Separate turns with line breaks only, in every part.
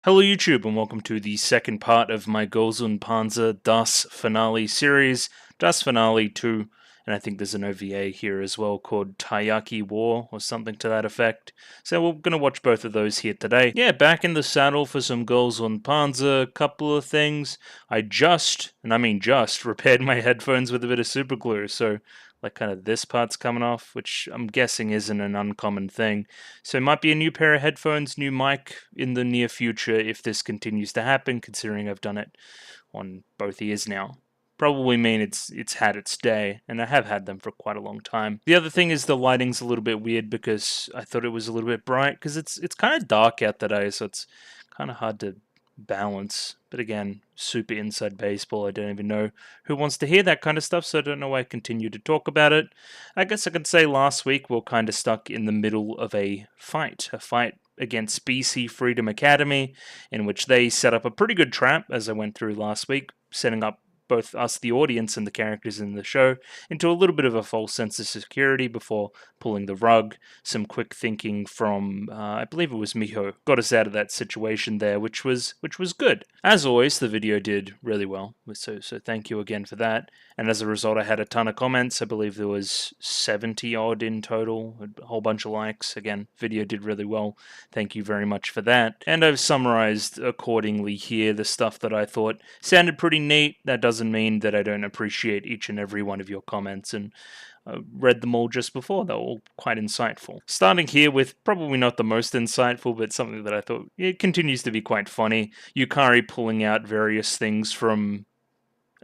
Hello YouTube and welcome to the second part of my und Panzer Das Finale series, Das Finale 2, and I think there's an OVA here as well called Taiyaki War or something to that effect. So we're going to watch both of those here today. Yeah, back in the saddle for some und Panzer, a couple of things. I just, and I mean just, repaired my headphones with a bit of super glue, so like kind of this part's coming off, which I'm guessing isn't an uncommon thing. So it might be a new pair of headphones, new mic in the near future if this continues to happen, considering I've done it on both ears now. Probably mean it's had its day, and I have had them for quite a long time. The other thing is the lighting's a little bit weird because I thought it was a little bit bright because it's kind of dark out today, so it's kind of hard to balance. But again, super inside baseball. I don't even know who wants to hear that kind of stuff, so I don't know why I continue to talk about it. I guess I could say last week we're kind of stuck in the middle of a fight against BC Freedom Academy, in which they set up a pretty good trap, as I went through last week, setting up both us, the audience, and the characters in the show into a little bit of a false sense of security before pulling the rug. Some quick thinking from, I believe it was Miho, got us out of that situation there, which was good. As always, the video did really well, so thank you again for that. And as a result, I had a ton of comments. I believe there was 70 odd in total, a whole bunch of likes. Again, video did really well. Thank you very much for that. And I've summarized accordingly here the stuff that I thought sounded pretty neat. That doesn't mean that I don't appreciate each and every one of your comments, and read them all just before. They were all quite insightful. Starting here with probably not the most insightful, but something that I thought it continues to be quite funny. Yukari pulling out various things from,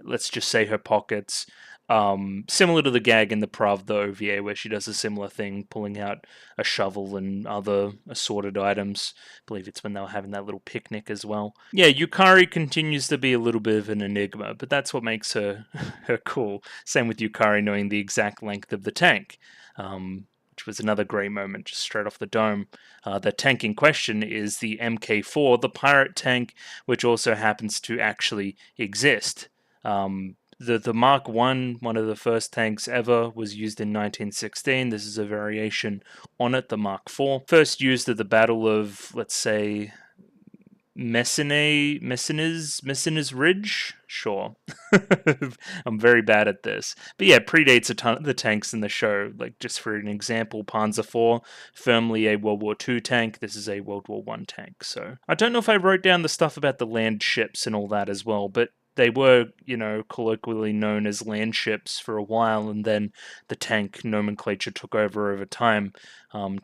let's just say, her pockets. Similar to the gag in the Pravda OVA where she does a similar thing, pulling out a shovel and other assorted items. I believe it's when they were having that little picnic as well. Yeah, Yukari continues to be a little bit of an enigma, but that's what makes her her cool. Same with Yukari knowing the exact length of the tank. Which was another great moment, just straight off the dome. The tank in question is the MK4, the pirate tank, which also happens to actually exist. The Mark I, one of the first tanks ever, was used in 1916. This is a variation on it, the Mark IV. First used at the Battle of, let's say, Messines Ridge? Sure. I'm very bad at this. But yeah, predates a ton of the tanks in the show. Like, just for an example, Panzer IV, firmly a World War II tank. This is a World War I tank. So I don't know if I wrote down the stuff about the land ships and all that as well, but they were, colloquially known as land ships for a while, and then the tank nomenclature took over time.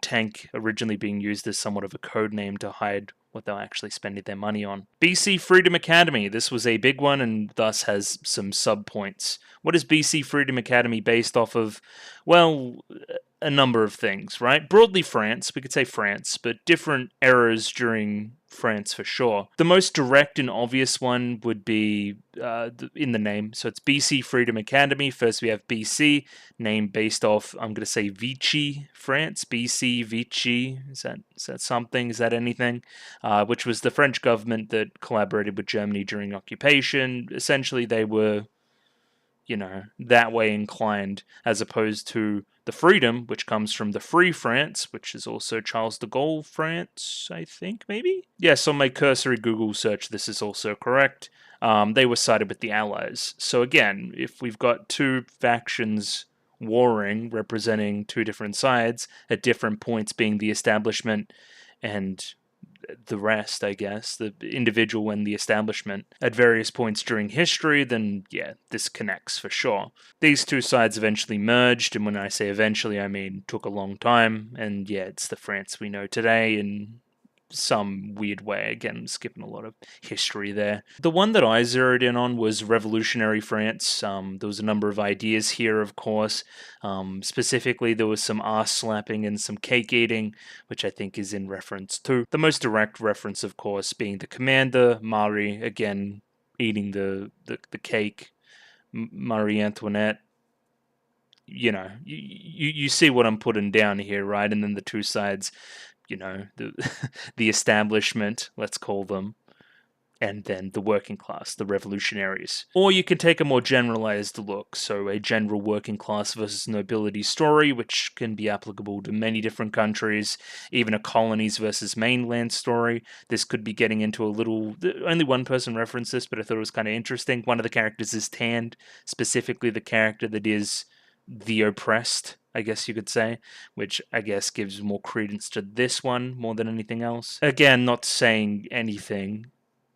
Tank originally being used as somewhat of a code name to hide what they're actually spending their money on. BC Freedom Academy. This was a big one and thus has some sub-points. What is BC Freedom Academy based off of? Well, a number of things, right? Broadly France, we could say France, but different eras during France for sure. The most direct and obvious one would be in the name. So it's BC Freedom Academy. First we have BC, name based off, I'm going to say Vichy, France. BC, Vichy. Is that something? Is that anything? Which was the French government that collaborated with Germany during occupation. Essentially, they were, that way inclined, as opposed to the freedom, which comes from the Free France, which is also Charles de Gaulle France, I think, maybe? Yes, on my cursory Google search, this is also correct. They were sided with the Allies. So again, if we've got two factions warring, representing two different sides, at different points being the establishment and the rest, I guess, the individual and the establishment at various points during history, then yeah, this connects for sure. These two sides eventually merged, and when I say eventually, I mean took a long time, and yeah, it's the France we know today, and some weird way. Again, I'm skipping a lot of history there. The one that I zeroed in on was revolutionary France. There was a number of ideas here, of course. Specifically, there was some ass slapping and some cake eating, which I think is in reference to the most direct reference, of course, being the commander, Marie, again, eating the cake, Marie Antoinette. You see what I'm putting down here, right? And then the two sides, the the establishment, let's call them, and then the working class, the revolutionaries. Or you can take a more generalized look, so a general working class versus nobility story, which can be applicable to many different countries, even a colonies versus mainland story. This could be getting into a little, only one person referenced this, but I thought it was kind of interesting. One of the characters is tanned, specifically the character that is the oppressed, I guess you could say, which I guess gives more credence to this one more than anything else. Again, not saying anything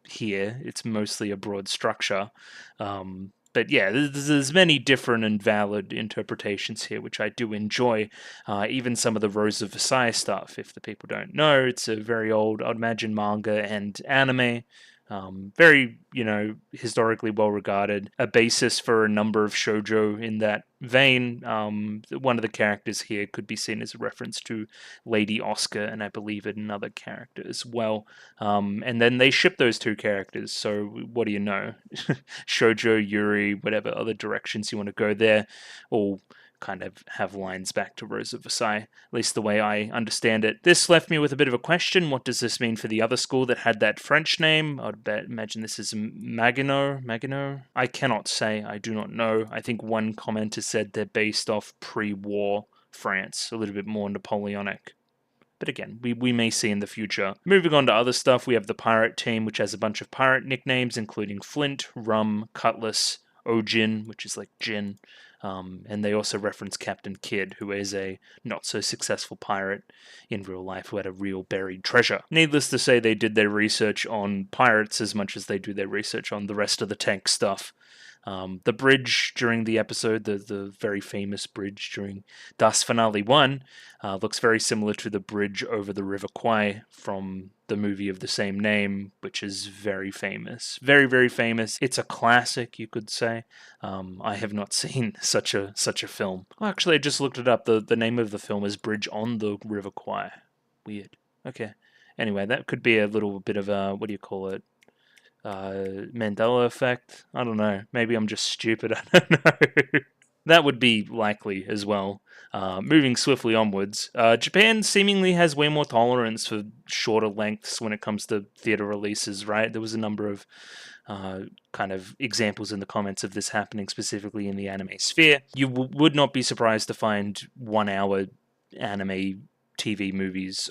here. It's mostly a broad structure. But yeah, there's many different and valid interpretations here, which I do enjoy. Even some of the Rose of Versailles stuff, if the people don't know, it's a very old, I'd imagine, manga and anime. Very, historically well regarded. A basis for a number of shoujo in that vein. One of the characters here could be seen as a reference to Lady Oscar, and I believe another character as well. And then they ship those two characters. So what do you know? Shoujo, Yuri, whatever other directions you want to go there, all kind of have lines back to Rose of Versailles, at least the way I understand it. This left me with a bit of a question. What does this mean for the other school that had that French name? I'd imagine this is Maginot? I cannot say. I do not know. I think one commenter said they're based off pre-war France, a little bit more Napoleonic. But again, we may see in the future. Moving on to other stuff, we have the pirate team, which has a bunch of pirate nicknames, including Flint, Rum, Cutlass, Ojin, which is like gin. And they also reference Captain Kidd, who is a not-so-successful pirate in real life who had a real buried treasure. Needless to say, they did their research on pirates as much as they do their research on the rest of the tank stuff. The bridge during the episode, the very famous bridge during Das Finale 1, looks very similar to the bridge over the River Kwai from the movie of the same name, which is very famous. Very, very famous. It's a classic, you could say. I have not seen such a film. Well, actually, I just looked it up. The name of the film is Bridge on the River Kwai. Weird. Okay. Anyway, that could be a little bit of a, what do you call it? Mandela effect. I don't know. Maybe I'm just stupid. I don't know. That would be likely as well. Moving swiftly onwards, Japan seemingly has way more tolerance for shorter lengths when it comes to theater releases, right? There was a number of kind of examples in the comments of this happening specifically in the anime sphere. You would not be surprised to find 1 hour anime TV movies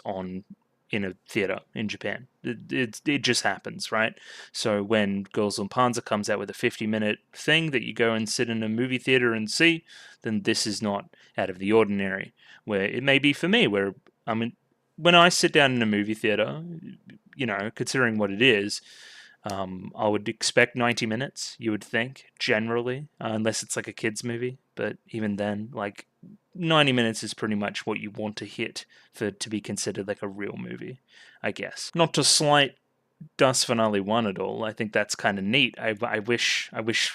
in a theater in Japan. It just happens, right? So when Girls und Panzer comes out with a 50-minute thing that you go and sit in a movie theater and see, then this is not out of the ordinary. Where it may be for me, where when I sit down in a movie theater, considering what it is, I would expect 90 minutes, you would think, generally, unless it's like a kid's movie. But even then, 90 minutes is pretty much what you want to hit to be considered like a real movie, I guess. Not to slight Das Finale 1 at all. I think that's kind of neat. I wish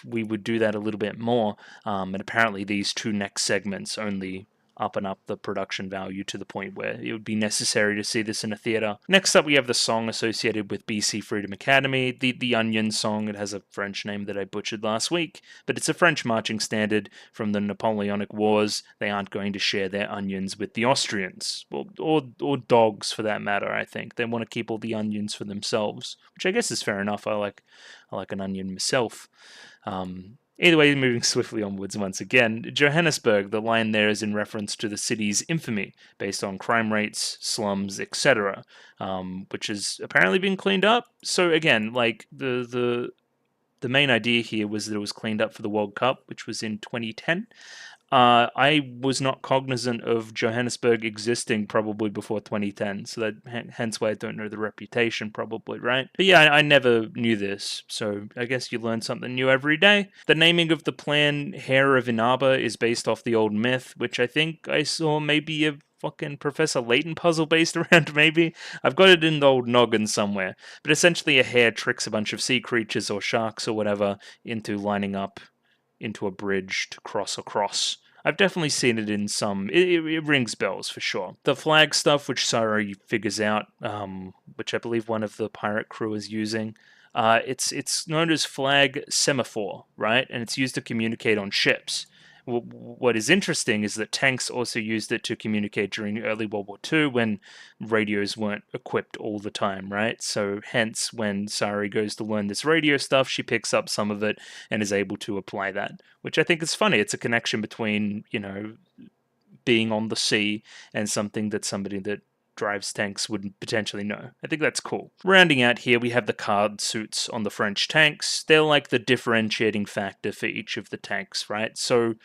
we would do that a little bit more. And apparently these two next segments only up and up the production value to the point where it would be necessary to see this in a theater. Next up, we have the song associated with BC Freedom Academy, the Onion song. It has a French name that I butchered last week, but it's a French marching standard from the Napoleonic Wars. They aren't going to share their onions with the Austrians, or dogs for that matter, I think. They want to keep all the onions for themselves, which I guess is fair enough. I like an onion myself. Either way, moving swiftly onwards once again, Johannesburg, the line there is in reference to the city's infamy, based on crime rates, slums, etc., which has apparently been cleaned up. So again, the main idea here was that it was cleaned up for the World Cup, which was in 2010. I was not cognizant of Johannesburg existing probably before 2010, so that hence why I don't know the reputation probably, right? But yeah, I never knew this, so I guess you learn something new every day. The naming of the plan, Hair of Inaba, is based off the old myth, which I think I saw maybe a fucking Professor Layton puzzle based around, maybe. I've got it in the old noggin somewhere. But essentially a hare tricks a bunch of sea creatures or sharks or whatever into lining up into a bridge to cross across. I've definitely seen it in some. It rings bells for sure. The flag stuff, which Sarai figures out, which I believe one of the pirate crew is using, it's known as flag semaphore, right? And it's used to communicate on ships. What is interesting is that tanks also used it to communicate during early World War II when radios weren't equipped all the time, right? So hence when Sari goes to learn this radio stuff, she picks up some of it and is able to apply that, which I think is funny. It's a connection between, being on the sea and something that somebody that drives tanks would potentially know. I think that's cool. Rounding out here, we have the card suits on the French tanks. They're like the differentiating factor for each of the tanks, right? So,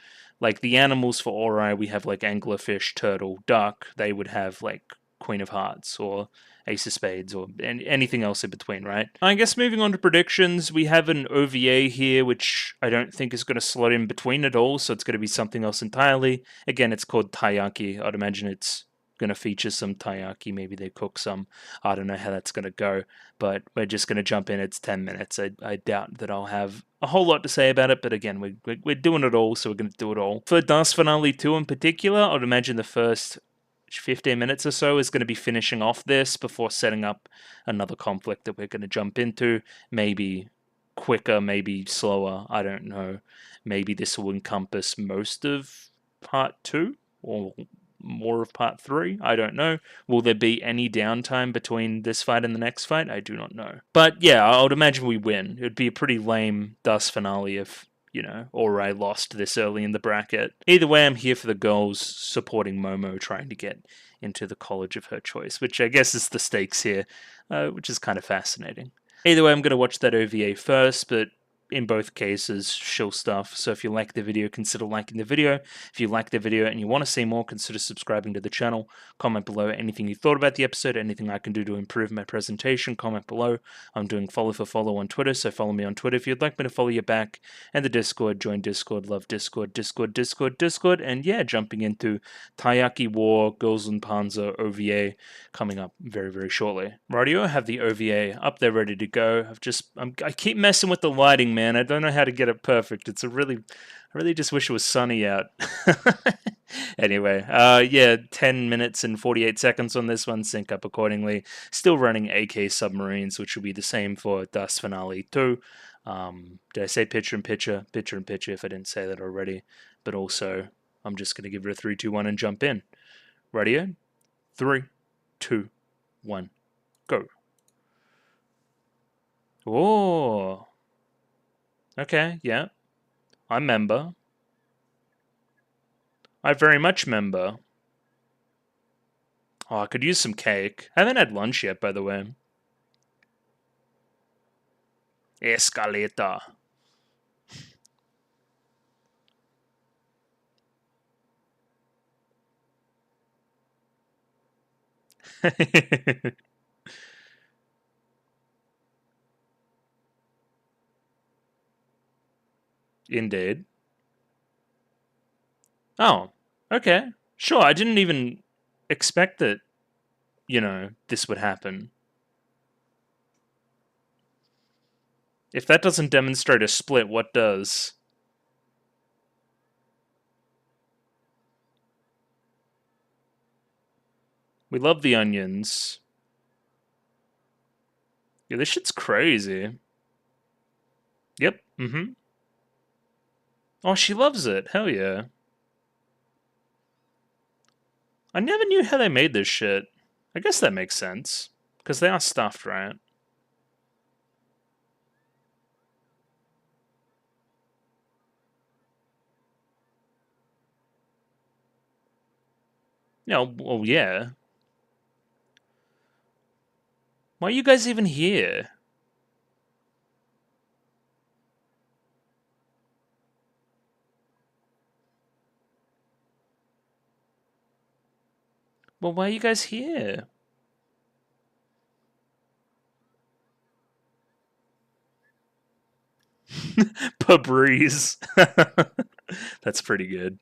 like the animals for Ori, we have like anglerfish, turtle, duck. They would have like Queen of Hearts or Ace of Spades or anything else in between, right? I guess moving on to predictions, we have an OVA here, which I don't think is going to slot in between it all, so it's going to be something else entirely. Again, it's called Taiyaki. I'd imagine it's going to feature some taiyaki. Maybe they cook some. I don't know how that's going to go, but we're just going to jump in. It's 10 minutes. I doubt that I'll have a whole lot to say about it, but again, we're doing it all, so we're going to do it all. For Dust Finale 2 in particular, I'd imagine the first 15 minutes or so is going to be finishing off this before setting up another conflict that we're going to jump into. Maybe quicker, maybe slower. I don't know. Maybe this will encompass most of part 2 or more of part 3. I don't know. Will there be any downtime between this fight and the next fight? I do not know. But yeah, I would imagine we win. It would be a pretty lame Dust finale if or I lost this early in the bracket. Either way, I'm here for the girls supporting Momo trying to get into the college of her choice, which I guess is the stakes here, which is kind of fascinating. Either way, I'm going to watch that OVA first, but in both cases, shill stuff. So if you like the video, consider liking the video. If you like the video and you want to see more, consider subscribing to the channel. Comment below anything you thought about the episode, anything I can do to improve my presentation. Comment below. I'm doing follow for follow on Twitter, so follow me on Twitter if you'd like me to follow you back. And the Discord, join Discord, love Discord, Discord. And yeah, jumping into Taiyaki War, und Panzer OVA coming up very, very shortly. Rightio, I have the OVA up there ready to go. I keep messing with the lighting, man. I don't know how to get it perfect. I really just wish it was sunny out. Anyway, yeah, 10 minutes and 48 seconds on this one, sync up accordingly. Still running AK submarines, which will be the same for Dust Finale 2. Did I say picture in picture? Picture in picture if I didn't say that already. But also, I'm just going to give it a 3, 2, 1 and jump in. Radio? 3, 2, 1, go. Oh, okay, yeah. I member. I very much member. Oh, I could use some cake. I haven't had lunch yet, by the way. Escaleta. Indeed. Oh, okay. Sure, I didn't even expect that, this would happen. If that doesn't demonstrate a split, what does? We love the onions. Yeah, this shit's crazy. Yep, mm-hmm. Oh, she loves it. Hell yeah. I never knew how they made this shit. I guess that makes sense. Because they are stuffed, right? Yeah, well, yeah. Why are you guys even here? Well, why are you guys here? Pabriz. That's pretty good.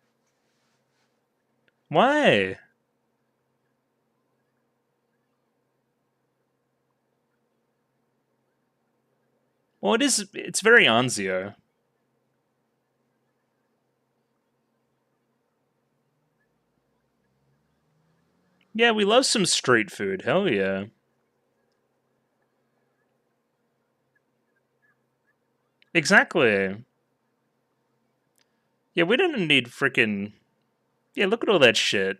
Why? Well, it's very Anzio. Yeah, we love some street food. Hell yeah. Exactly. Yeah, we didn't need freaking... Yeah, look at all that shit.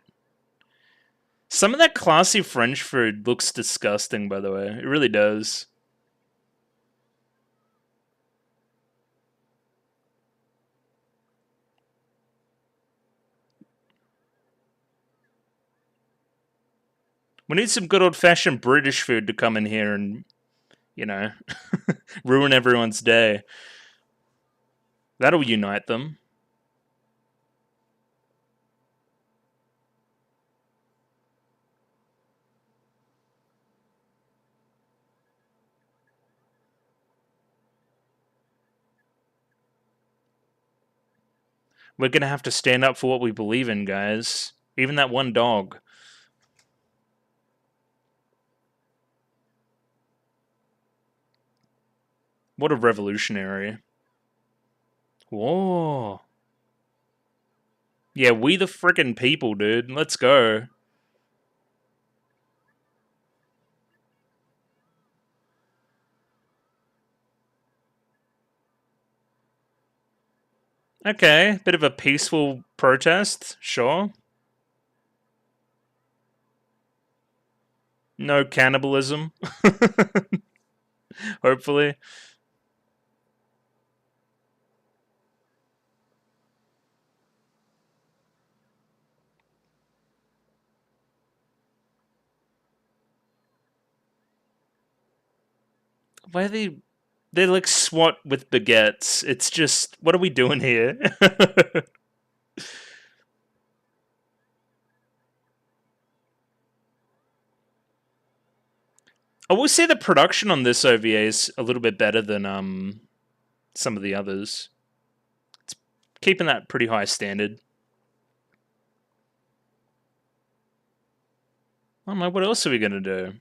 Some of that classy French food looks disgusting, by the way. It really does. We need some good old-fashioned British food to come in here and, you know, ruin everyone's day. That'll unite them. We're gonna have to stand up for what we believe in, guys. Even that one dog. What a revolutionary. Whoa. Yeah, we the frickin' people, dude. Let's go. Okay, bit of a peaceful protest, sure. No cannibalism. Hopefully. Why are they like SWAT with baguettes? It's just, what are we doing here? I will say the production on this OVA is a little bit better than some of the others. It's keeping that pretty high standard. I don't know, what else are we gonna do?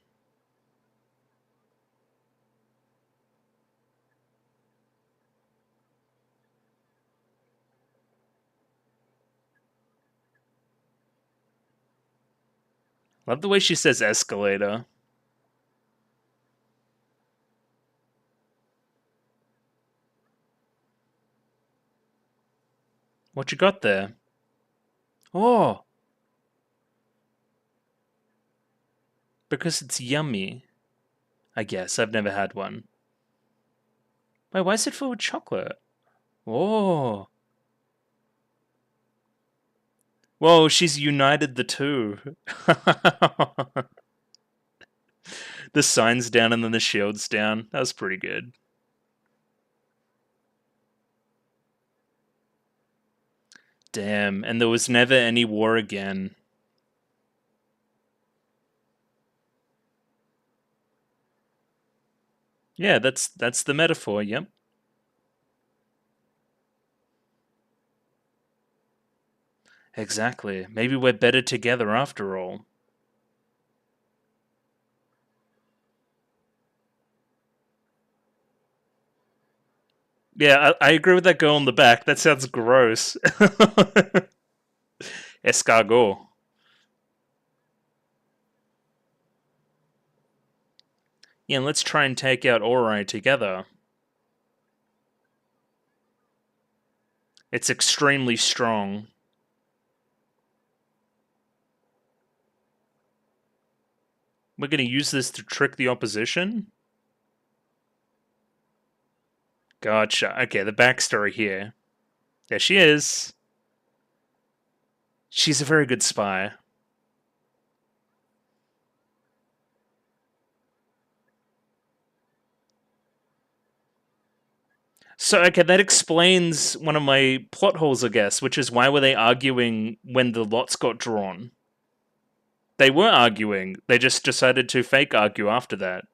Love the way she says escalator. What you got there? Oh, because it's yummy. I guess. I've never had one. Wait, why is it filled with chocolate? Oh. Whoa, she's united the two. The sign's down and then the shield's down. That was pretty good. Damn, and there was never any war again. Yeah, that's the metaphor, yep. Exactly. Maybe we're better together after all. Yeah, I agree with that girl in the back. That sounds gross. Escargot. Yeah, let's try and take out Ori together. It's extremely strong. We're going to use this to trick the opposition? Gotcha. Okay, the backstory here. There she is. She's a very good spy. So, okay, that explains one of my plot holes, I guess, which is why were they arguing when the lots got drawn? They were arguing. They just decided to fake argue after that.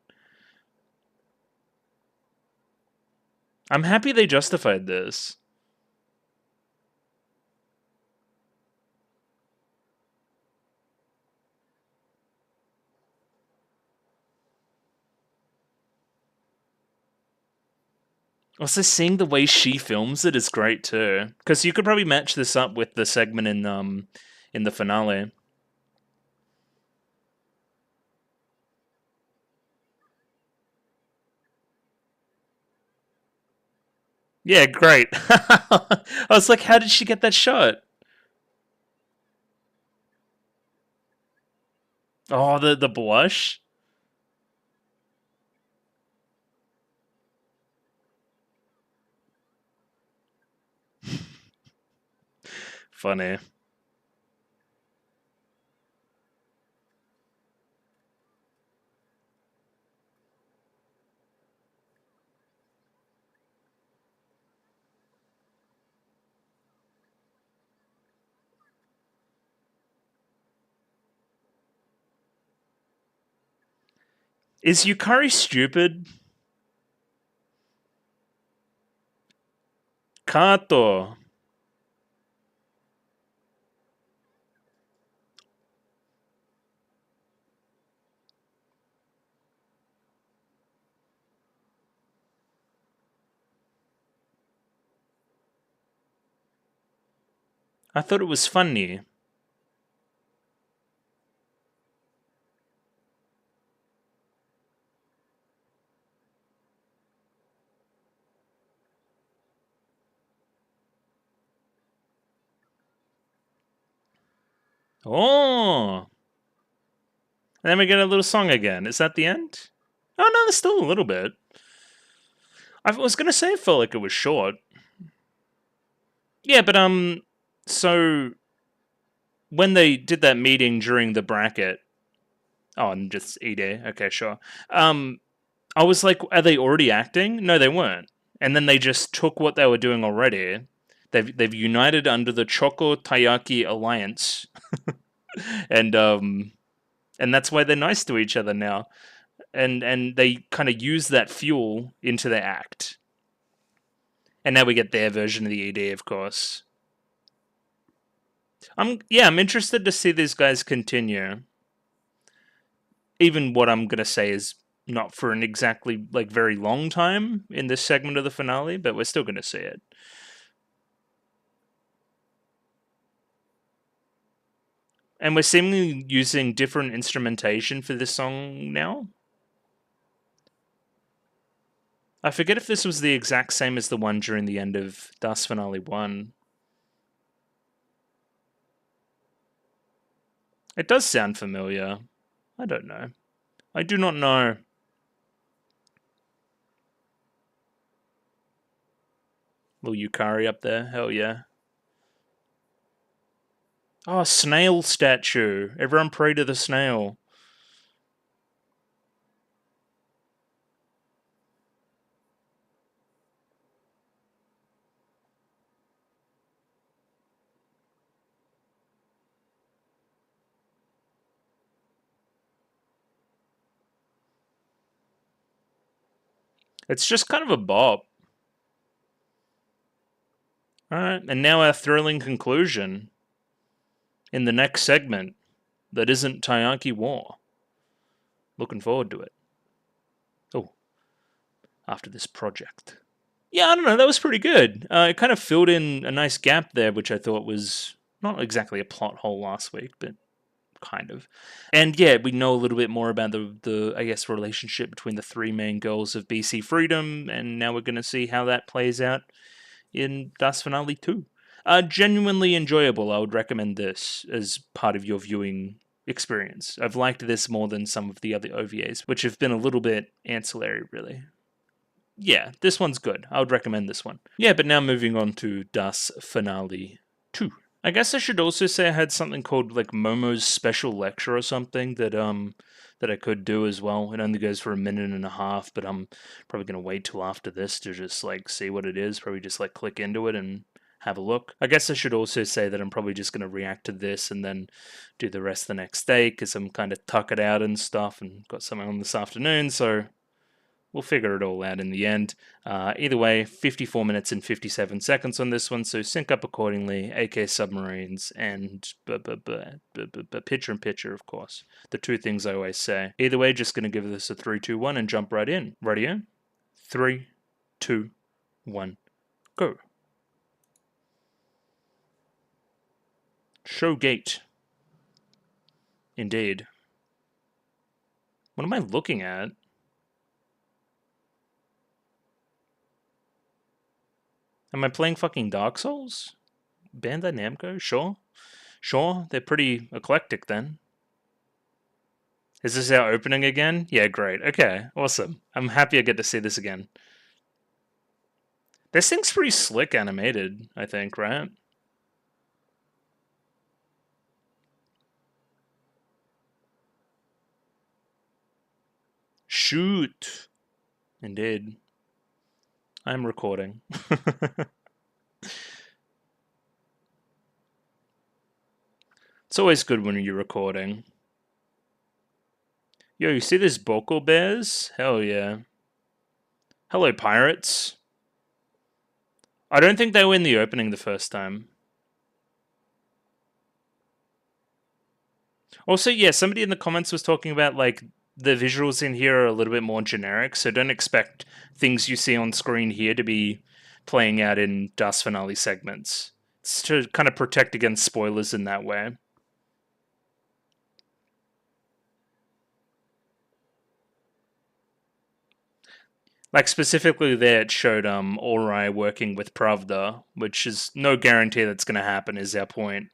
I'm happy they justified this. Also, seeing the way she films it is great too, because you could probably match this up with the segment in the finale. Yeah, great. I was like, how did she get that shot? Oh, the blush. Funny. Is Yukari stupid? Kato. I thought it was funny. Oh. And then we get a little song again. Is that the end? Oh no, there's still a little bit. I was gonna say it felt like it was short. Yeah, but so when they did that meeting during the bracket, oh, and just ED. Okay, sure. Um, I was like, are they already acting? No, they weren't. And then they just took what they were doing already. They've united under the Choco Taiyaki Alliance, and and that's why they're nice to each other now. And they kind of use that fuel into their act. And now we get their version of the ED, of course. I'm interested to see these guys continue. Even what I'm gonna say is not for an exactly like very long time in this segment of the finale, but we're still gonna see it. And we're seemingly using different instrumentation for this song now. I forget if this was the exact same as the one during the end of Das Finale 1. It does sound familiar. I don't know. I do not know. Little Yukari up there. Hell yeah. Oh, snail statue. Everyone pray to the snail. It's just kind of a bop. Alright, and now our thrilling conclusion in the next segment that isn't Taiyaki War. Looking forward to it. Oh, after this project. Yeah, I don't know, that was pretty good. It kind of filled in a nice gap there, which I thought was not exactly a plot hole last week, but kind of. And yeah, we know a little bit more about the I guess relationship between the three main girls of BC Freedom, and now we're going to see how that plays out in Das Finale 2. Genuinely enjoyable. I would recommend this as part of your viewing experience. I've liked this more than some of the other OVAs, which have been a little bit ancillary, really. Yeah, this one's good. I would recommend this one. Yeah, but now moving on to Das Finale 2. I guess I should also say I had something called like Momo's special lecture or something that I could do as well. It only goes for a minute and a half, but I'm probably gonna wait till after this to just like see what it is. Probably just like click into it and have a look. I guess I should also say that I'm probably just gonna react to this and then do the rest the next day because I'm kind of tuckered out and stuff and got something on this afternoon. So we'll figure it all out in the end. Either way, 54 minutes and 57 seconds on this one, so sync up accordingly. AK submarines and picture in picture, of course. The two things I always say. Either way, just going to give this a 3, 2, 1 and jump right in. Radio? 3, 2, 1, go. Show gate. Indeed. What am I looking at? Am I playing fucking Dark Souls? Bandai Namco? Sure. Sure, they're pretty eclectic then. Is this our opening again? Yeah, great. Okay, awesome. I'm happy I get to see this again. This thing's pretty slick animated, I think, right? Shoot. Indeed. I'm recording. It's always good when you're recording. Yo, you see these Boko bears? Hell yeah. Hello, pirates. I don't think they were in the opening the first time. Also, yeah, somebody in the comments was talking about, like, the visuals in here are a little bit more generic, so don't expect things you see on screen here to be playing out in Dust Finale segments. It's to kind of protect against spoilers in that way. Like, specifically there, it showed Ori working with Pravda, which is no guarantee that's going to happen, is our point.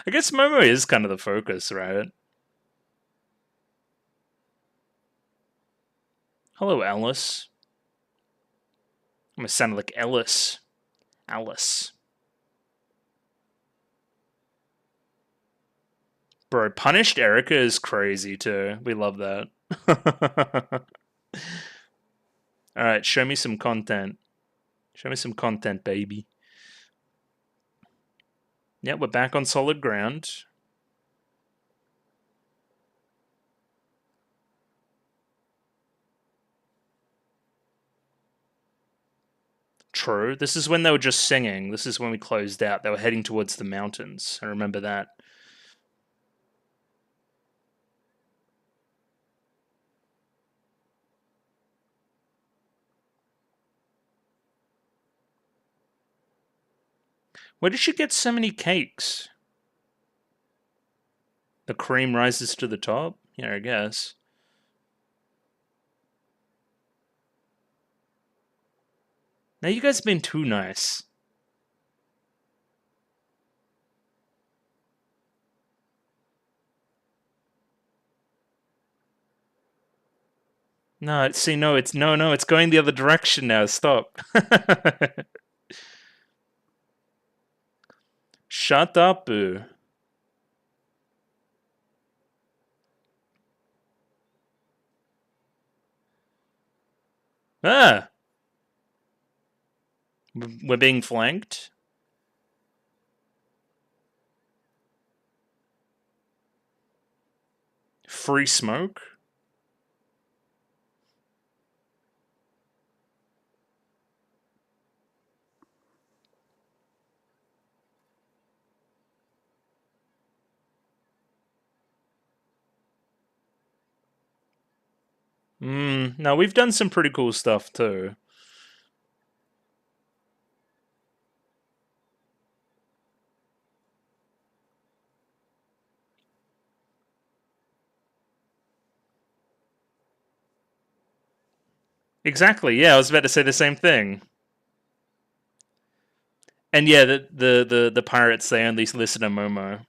I guess Momo is kind of the focus, right? Hello, Alice. I'm gonna sound like Ellis. Alice. Bro, Punished Erica is crazy too. We love that. Alright, show me some content. Show me some content, baby. Yeah, we're back on solid ground. True. This is when they were just singing. This is when we closed out. They were heading towards the mountains. I remember that. Where did she get so many cakes? The cream rises to the top? Yeah, I guess. Now you guys have been too nice. No, see, no, it's it's going the other direction now. Stop. Shut up, boo. Ah, we're being flanked. Free smoke. No, we've done some pretty cool stuff too. Exactly. Yeah, I was about to say the same thing. And yeah, the pirates, they only listen to Momo.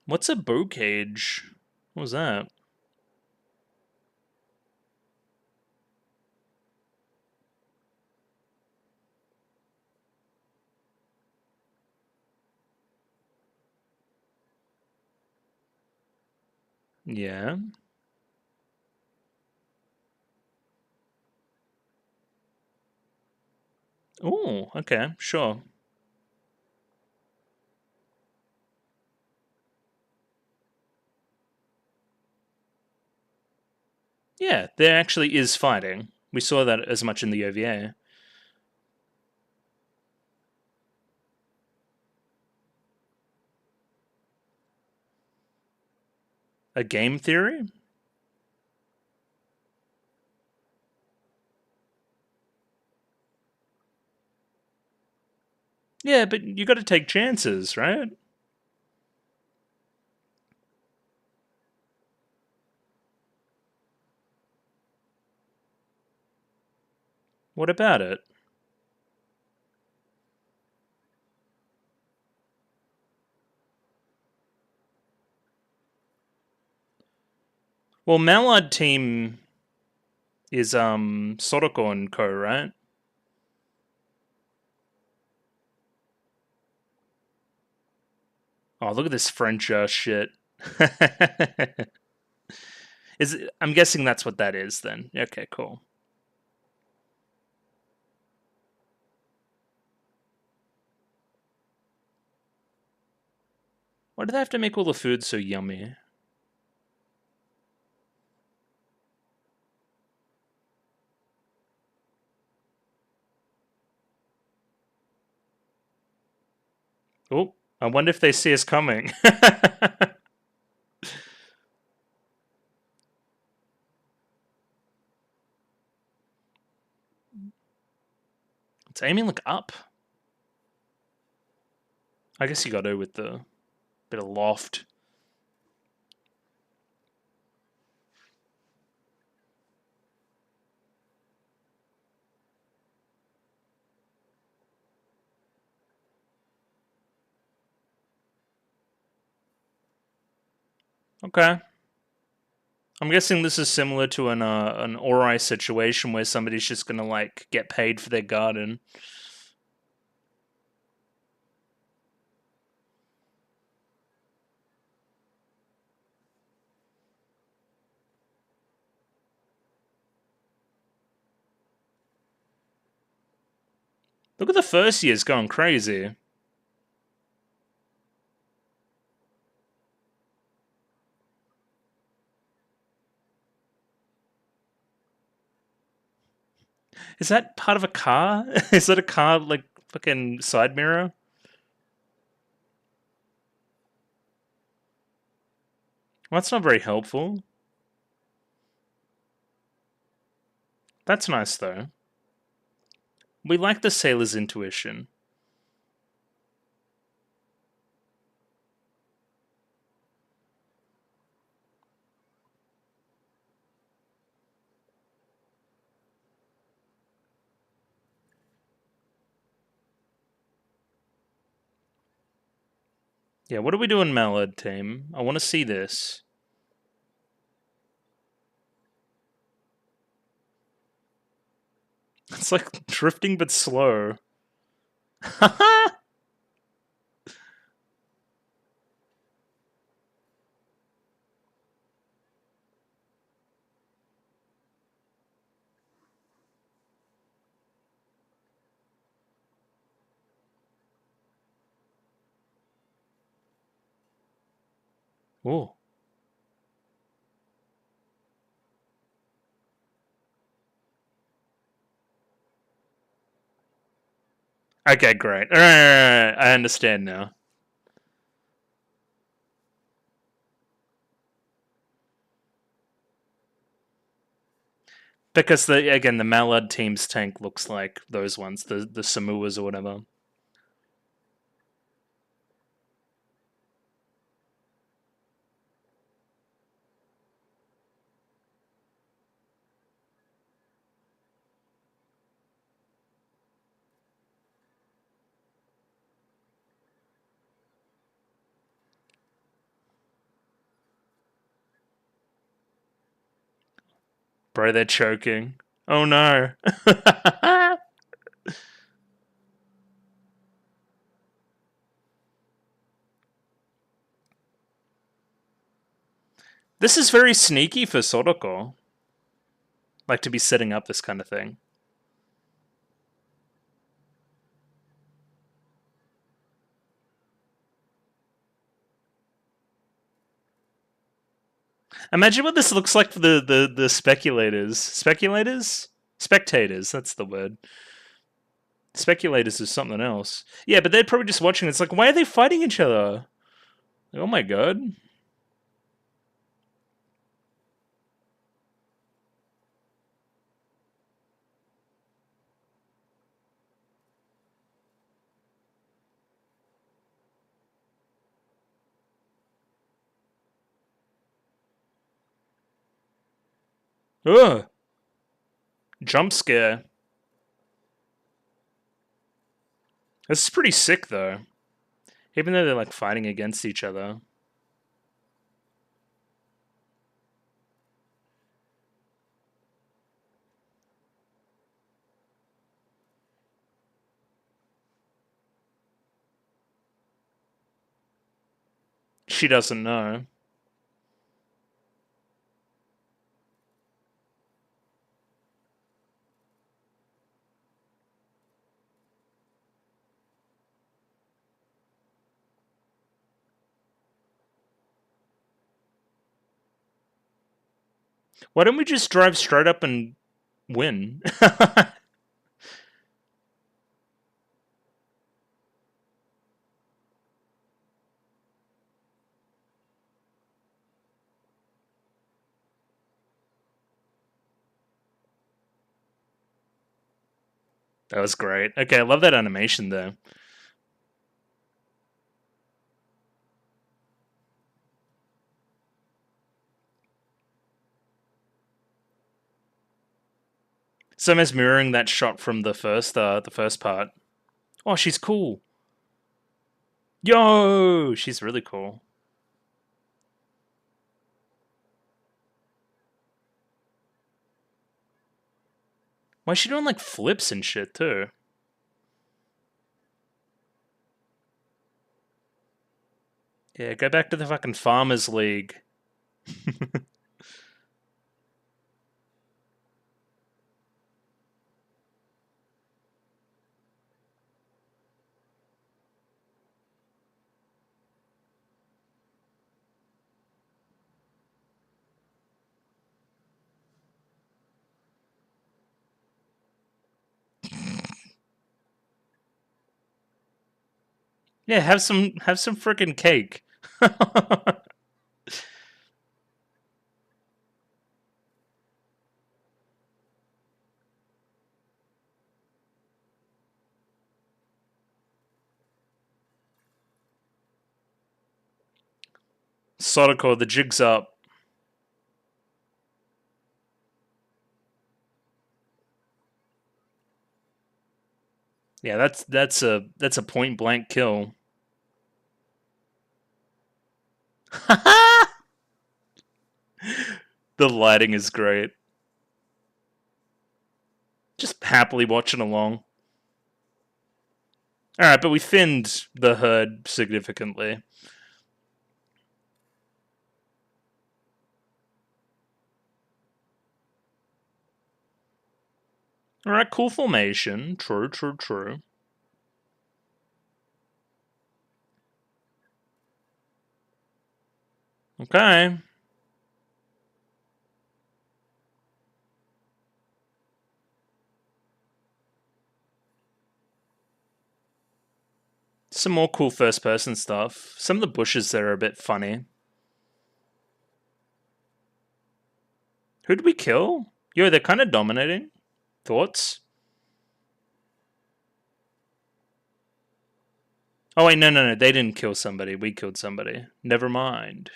What's a bow cage? What was that? Yeah. Oh, okay, sure. Yeah, there actually is fighting. We saw that as much in the OVA. A game theory? Yeah, but you got to take chances, right? What about it? Well, Mallard team is Soroko and Co, right? Oh, look at this French shit. I'm guessing that's what that is then. Okay, cool. Why do they have to make all the food so yummy? Oh, I wonder if they see us coming. It's aiming like up. I guess you got to with the bit of loft. Okay. I'm guessing this is similar to an Ori situation where somebody's just gonna like get paid for their garden. Look at the first year's going crazy. Is that part of a car? Is that a car like fucking side mirror? Well, that's not very helpful. That's nice though. We like the sailor's intuition. Yeah, what are we doing, Mallard team? I want to see this. It's like drifting but slow. Oh. Okay, great. All right. I understand now. Because the Mallard team's tank looks like those ones, the Samuas or whatever. Bro, they're choking. Oh no. This is very sneaky for Soroko. Like to be setting up this kind of thing. Imagine what this looks like for the speculators. Speculators? Spectators, that's the word. Speculators is something else. Yeah, but they're probably just watching. It's like, why are they fighting each other? Like, oh my god. Ugh! Jump scare. This is pretty sick, though. Even though they're, like, fighting against each other. She doesn't know. Why don't we just drive straight up and win? That was great. Okay, I love that animation, though. It's almost mirroring that shot from the first part. Oh, she's cool. Yo, she's really cool. Why is she doing like flips and shit too? Yeah, go back to the fucking Farmers League. Yeah, have some freaking cake. Sodako, the jig's up. Yeah, that's a point blank kill. The lighting is great. Just happily watching along. Alright, but we thinned the herd significantly. Alright, cool formation. True, true, true. Okay. Some more cool first person stuff. Some of the bushes there are a bit funny. Who did we kill? Yo, they're kind of dominating. Thoughts? Oh wait, no. They didn't kill somebody. We killed somebody. Never mind.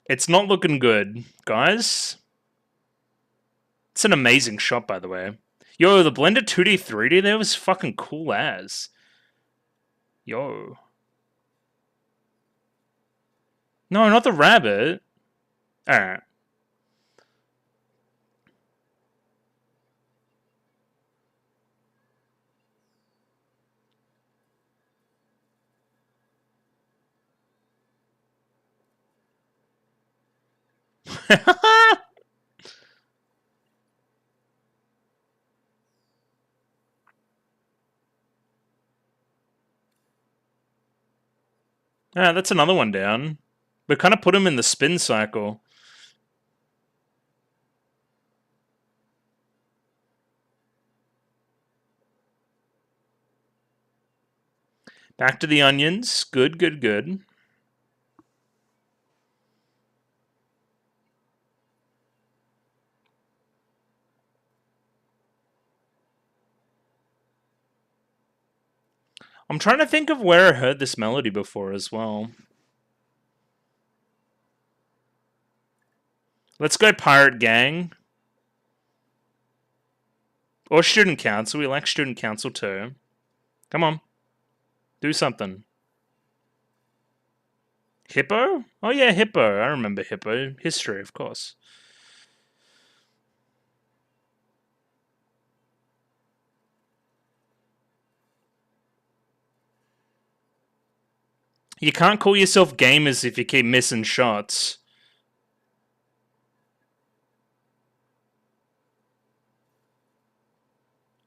It's not looking good, guys. It's an amazing shot, by the way. Yo, the blended 2D, 3D there was fucking cool as. Yo. No, not the rabbit. Alright. Ah, that's another one down. We kind of put him in the spin cycle. Back to the onions. Good, good, good. I'm trying to think of where I heard this melody before as well. Let's go Pirate Gang. Or Student Council. We like Student Council too. Come on. Do something. Hippo? Oh yeah, Hippo. I remember Hippo. History, of course. You can't call yourself gamers if you keep missing shots.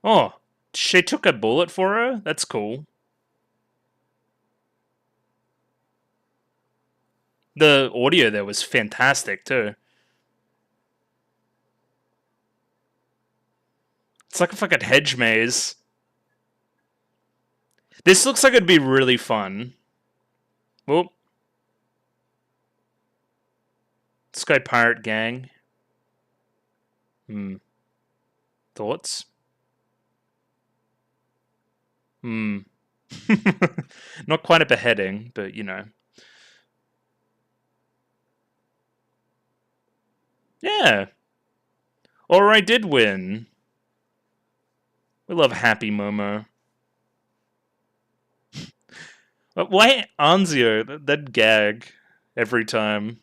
Oh, she took a bullet for her? That's cool. The audio there was fantastic too. It's like a fucking hedge maze. This looks like it'd be really fun. Well, let's go Pirate Gang. Thoughts? Not quite a beheading, but you know. Yeah. Or I did win. We love Happy Momo. Why Anzio? That gag every time.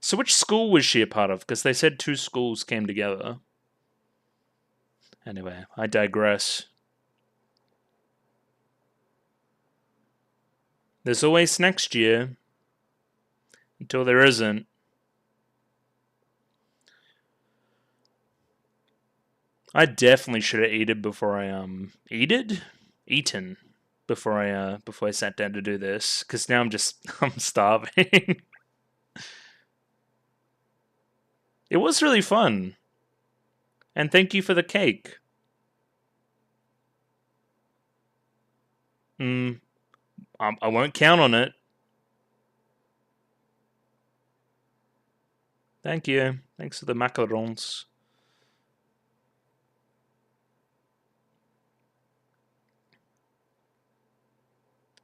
So which school was she a part of? Because they said two schools came together. Anyway, I digress. There's always next year. Until there isn't. I definitely should have eaten before I eaten before I sat down to do this. Because now I'm starving. It was really fun. And thank you for the cake. I won't count on it. Thank you. Thanks for the macarons.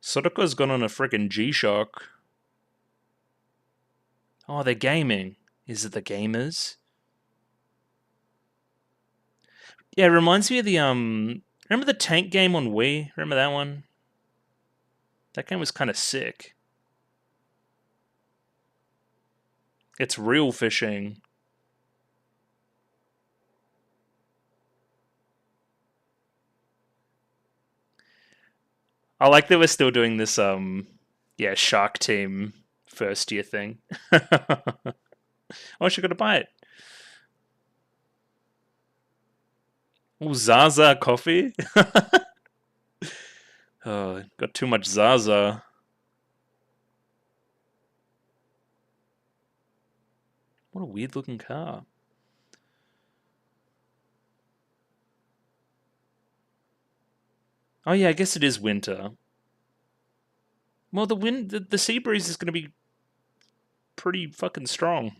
Sodoko's gone on a freaking G-Shock. Oh, they're gaming. Is it the gamers? Yeah, it reminds me of the remember the tank game on Wii? Remember that one? That game was kind of sick. It's real fishing. I like that we're still doing this Shark Team first year thing. Oh, she got a bite. Oh, Zaza coffee. Oh, got too much Zaza. What a weird looking car. Oh yeah, I guess it is winter. Well, the sea breeze is going to be pretty fucking strong.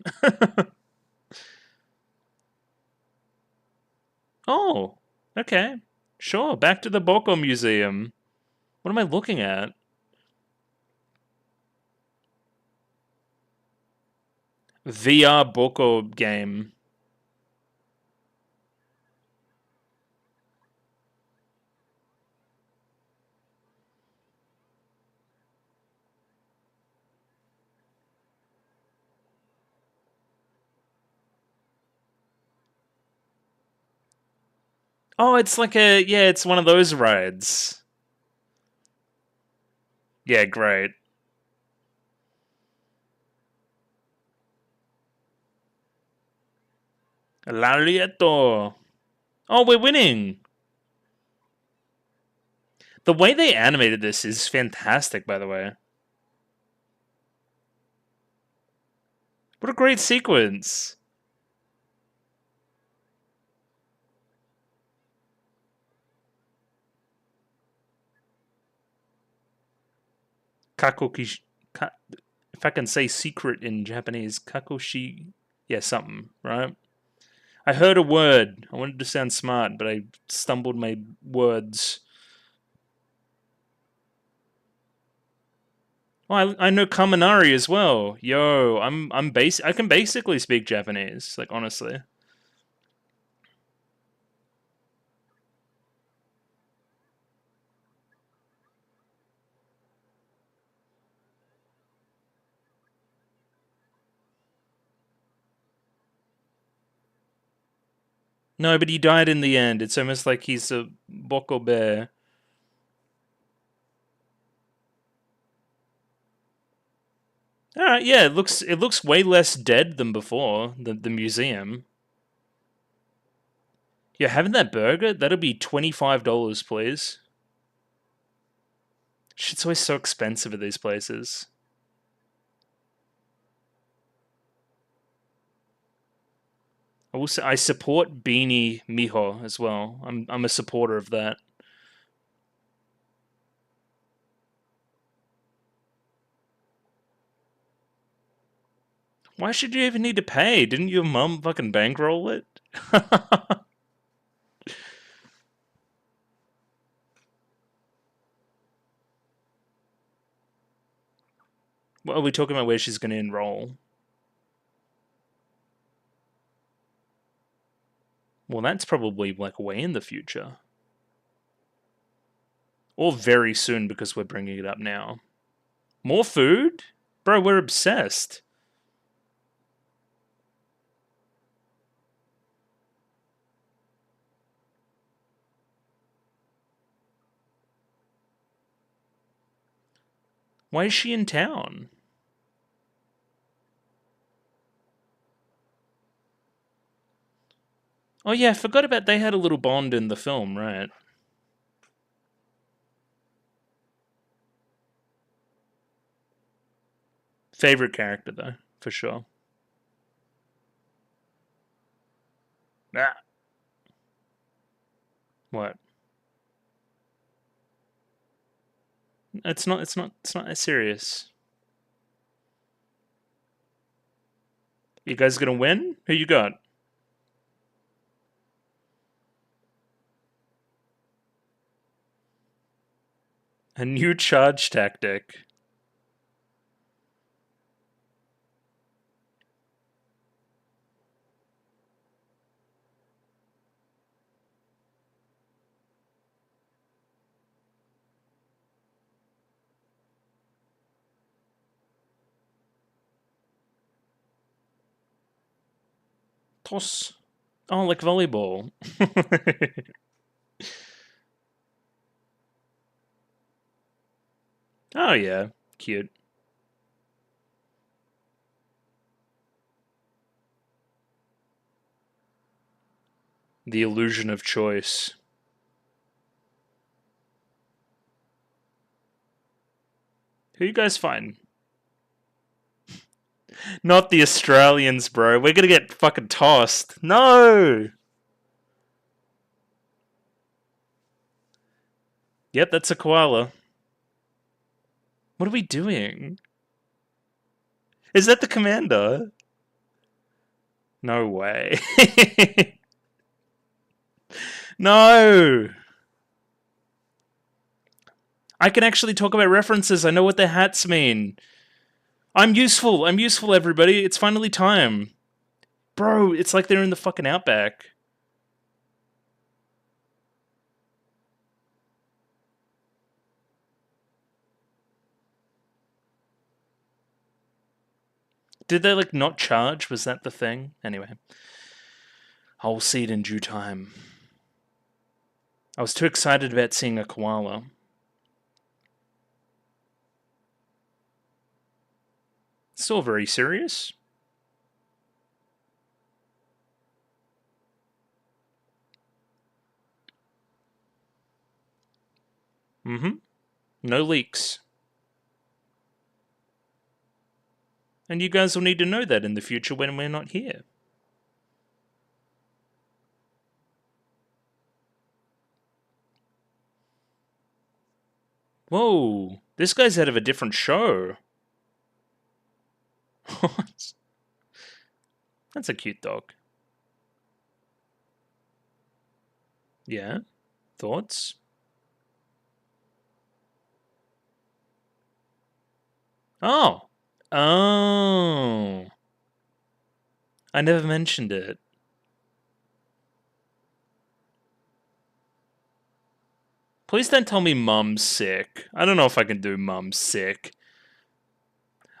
Oh, okay. Sure, back to the Boko Museum. What am I looking at? VR Boko game. Oh, it's like it's one of those rides. Yeah, great. Larietto. Oh, we're winning. The way they animated this is fantastic, by the way. What a great sequence. Kakokish. If I can say secret in Japanese, kakoshi, yeah, something, right? I heard a word. I wanted to sound smart, but I stumbled my words. Oh, I know Kaminari as well. Yo, I can basically speak Japanese, like honestly. No, but he died in the end. It's almost like he's a Boko bear. Alright, yeah, it looks way less dead than before, the museum. Yeah, having that burger, that'll be $25, please. Shit's always so expensive at these places. I support Beanie Miho as well. I'm a supporter of that. Why should you even need to pay? Didn't your mum fucking bankroll it? What are we talking about where she's going to enroll? Well, that's probably like way in the future. Or very soon because we're bringing it up now. More food? Bro, we're obsessed. Why is she in town? Oh yeah, I forgot about they had a little bond in the film, right? Favorite character though, for sure. Ah, what? It's not that serious. You guys gonna win? Who you got? A new charge tactic. Toss. Oh, like volleyball. Oh yeah, cute. The illusion of choice. Who you guys find? Not the Australians, bro. We're gonna get fucking tossed. No. Yep, that's a koala. What are we doing? Is that the commander? No way. No. I can actually talk about references. I know what their hats mean. I'm useful. I'm useful, everybody. It's finally time. Bro, it's like they're in the fucking outback. Did they, like, not charge? Was that the thing? Anyway. I'll see it in due time. I was too excited about seeing a koala. Still very serious. Mm-hmm. No leaks. And you guys will need to know that in the future when we're not here. Whoa, this guy's out of a different show. That's a cute dog. Yeah. Thoughts? Oh. Oh. I never mentioned it. Please don't tell me Mum's sick. I don't know if I can do Mum's sick.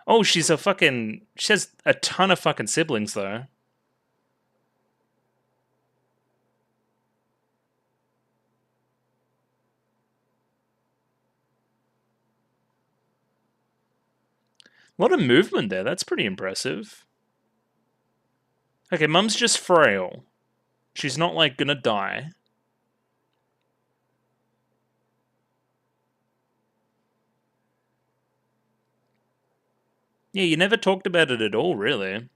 Oh, she's a fucking... She has a ton of fucking siblings, though. A lot of movement there. That's pretty impressive. Okay, Mum's just frail. She's not, like, gonna die. Yeah, you never talked about it at all, really.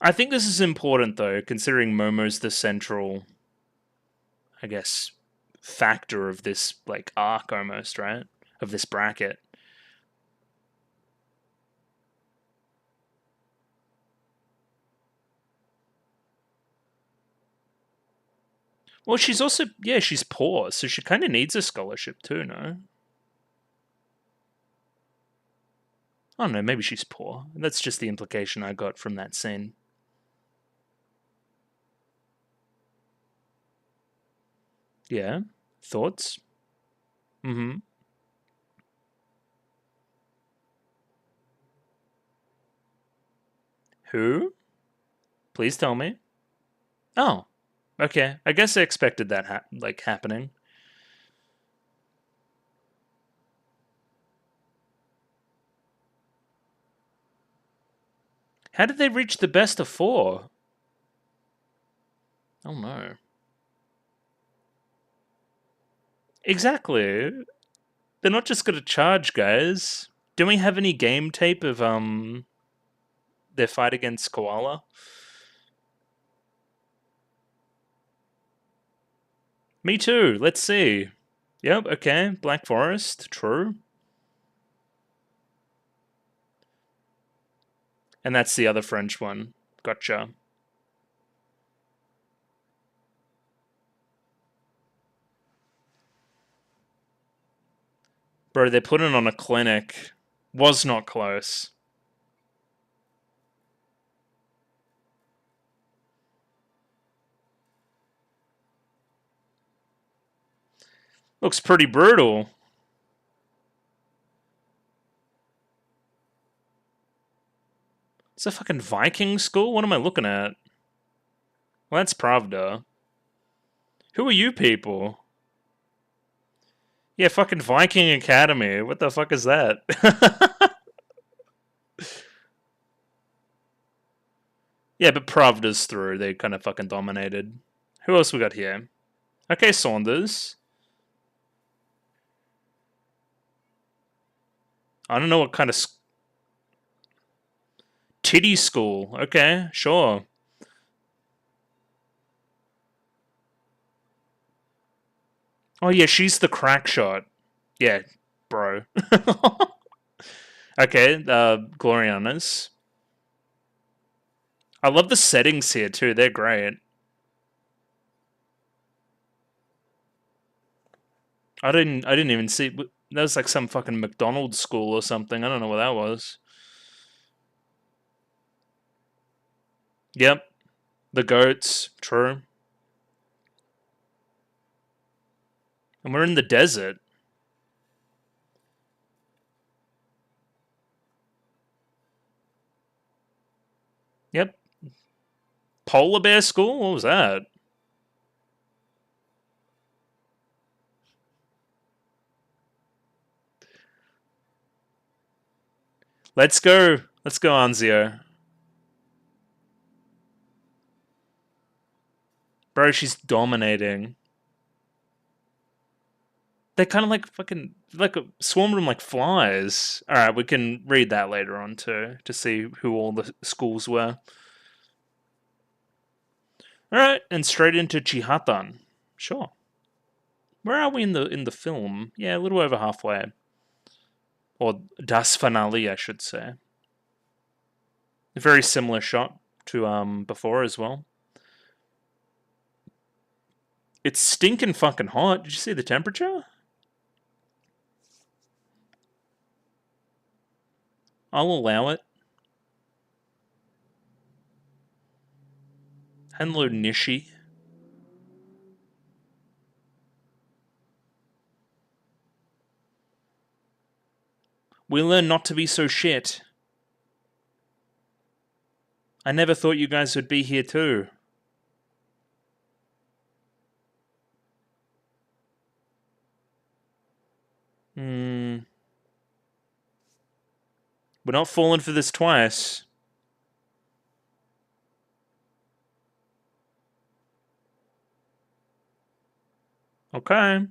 I think this is important, though, considering Momo's the central, I guess, factor of this, like, arc almost, right? Of this bracket. Well, she's also, yeah, she's poor, so she kind of needs a scholarship too, no? I don't know, maybe she's poor. That's just the implication I got from that scene. Yeah? Thoughts? Mm-hmm. Who? Please tell me. Oh, okay. I guess I expected that happening. How did they reach the best of 4? Oh no. Exactly. They're not just gonna charge, guys. Do we have any game tape of their fight against Koala? Me too. Let's see. Yep, okay. Black Forest, true. And that's the other French one. Gotcha. Bro, they're putting on a clinic. Was not close. Looks pretty brutal. It's a fucking Viking school? What am I looking at? Well, that's Pravda. Who are you people? Yeah, fucking Viking Academy. What the fuck is that? Yeah, but Pravda's through. They kind of fucking dominated. Who else we got here? Okay, Saunders. I don't know what kind of... Titty school. Okay, sure. Oh yeah, she's the crack shot. Yeah, bro. Okay, Glorianas. I love the settings here too. They're great. I didn't even see. That was like some fucking McDonald's school or something. I don't know what that was. Yep, the goats. True. And we're in the desert. Yep. Polar bear school. What was that? Let's go. Let's go, Anzio. Bro, she's dominating. They're kind of like fucking like swarmed them like flies. All right, we can read that later on too to see who all the schools were. All right, and straight into Chihatan. Sure. Where are we in the film? Yeah, a little over halfway. Or Das Finale, I should say. A very similar shot to before as well. It's stinking fucking hot. Did you see the temperature? I'll allow it. Hello, Nishi. We learn not to be so shit. I never thought you guys would be here too. We're not falling for this twice. Okay.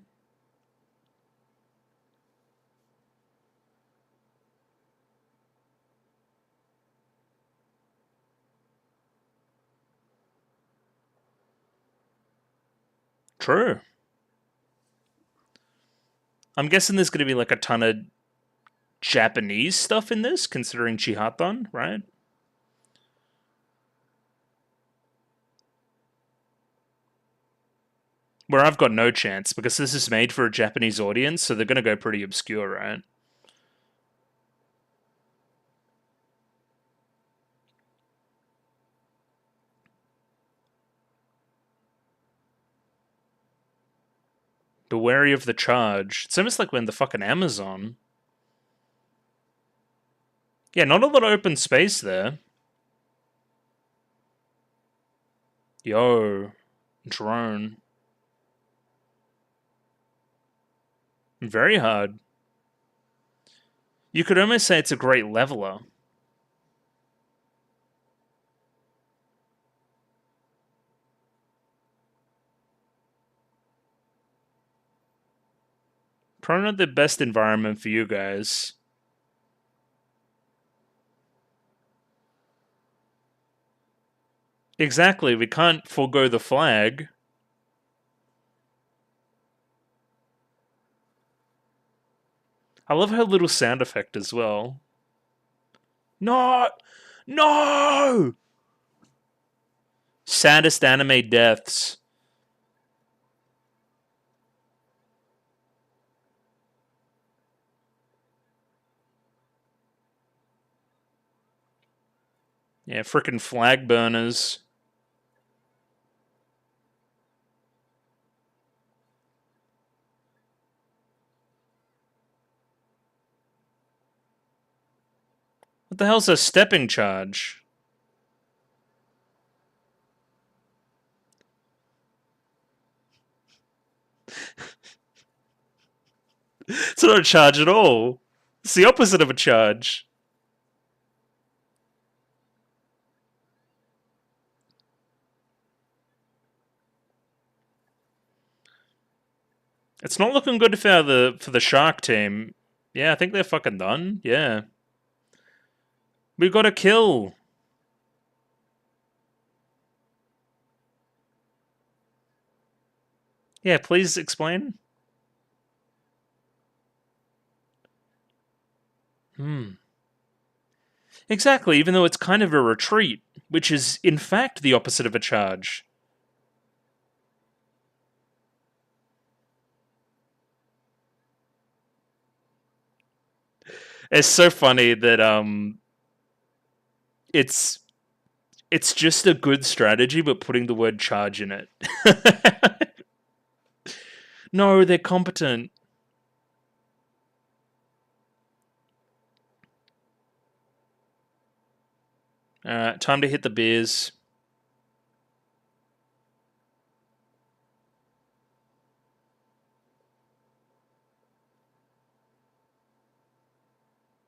True. I'm guessing there's going to be like a ton of Japanese stuff in this, considering Chihaton, right? Where I've got no chance, because this is made for a Japanese audience, so they're going to go pretty obscure, right? Be wary of the charge. It's almost like we're in the fucking Amazon. Yeah, not a lot of open space there. Yo, drone. Very hard. You could almost say it's a great leveler. Probably not the best environment for you guys. Exactly, we can't forego the flag. I love her little sound effect as well. No! No! Saddest anime deaths. Yeah, frickin' flag burners. What the hell's a stepping charge? It's not a charge at all. It's the opposite of a charge. It's not looking good for the Shark team. Yeah, I think they're fucking done. Yeah. We got a kill. Yeah, please explain. Exactly, even though it's kind of a retreat, which is in fact the opposite of a charge. It's so funny that it's just a good strategy, but putting the word charge in it. No, they're competent. Alright, time to hit the beers.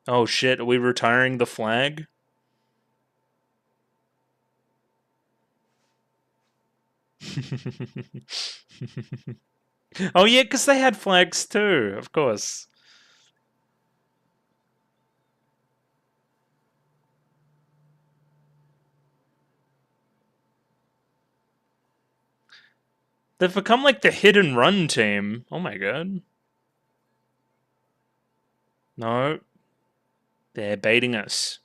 Oh shit, are we retiring the flag? Oh yeah, because they had flags too, of course. They've become like the hit and run team. Oh my god. No, They're baiting us.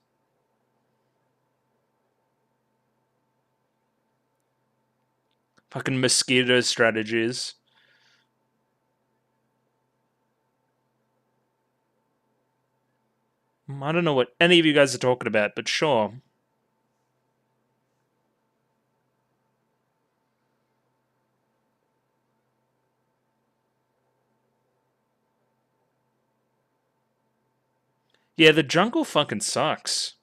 Fucking mosquito strategies. I don't know what any of you guys are talking about, but sure. Yeah, the jungle fucking sucks.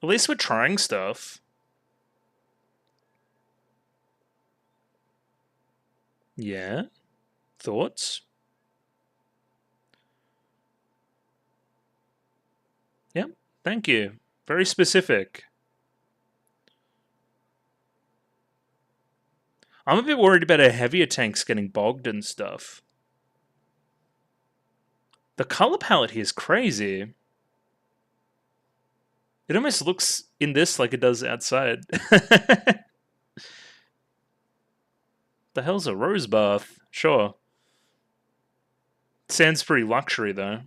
At least we're trying stuff. Yeah. Thoughts? Yep. Thank you. Very specific. I'm a bit worried about our heavier tanks getting bogged and stuff. The color palette here is crazy. It almost looks in this like it does outside. The hell's a rose bath? Sure. Sounds pretty luxury though.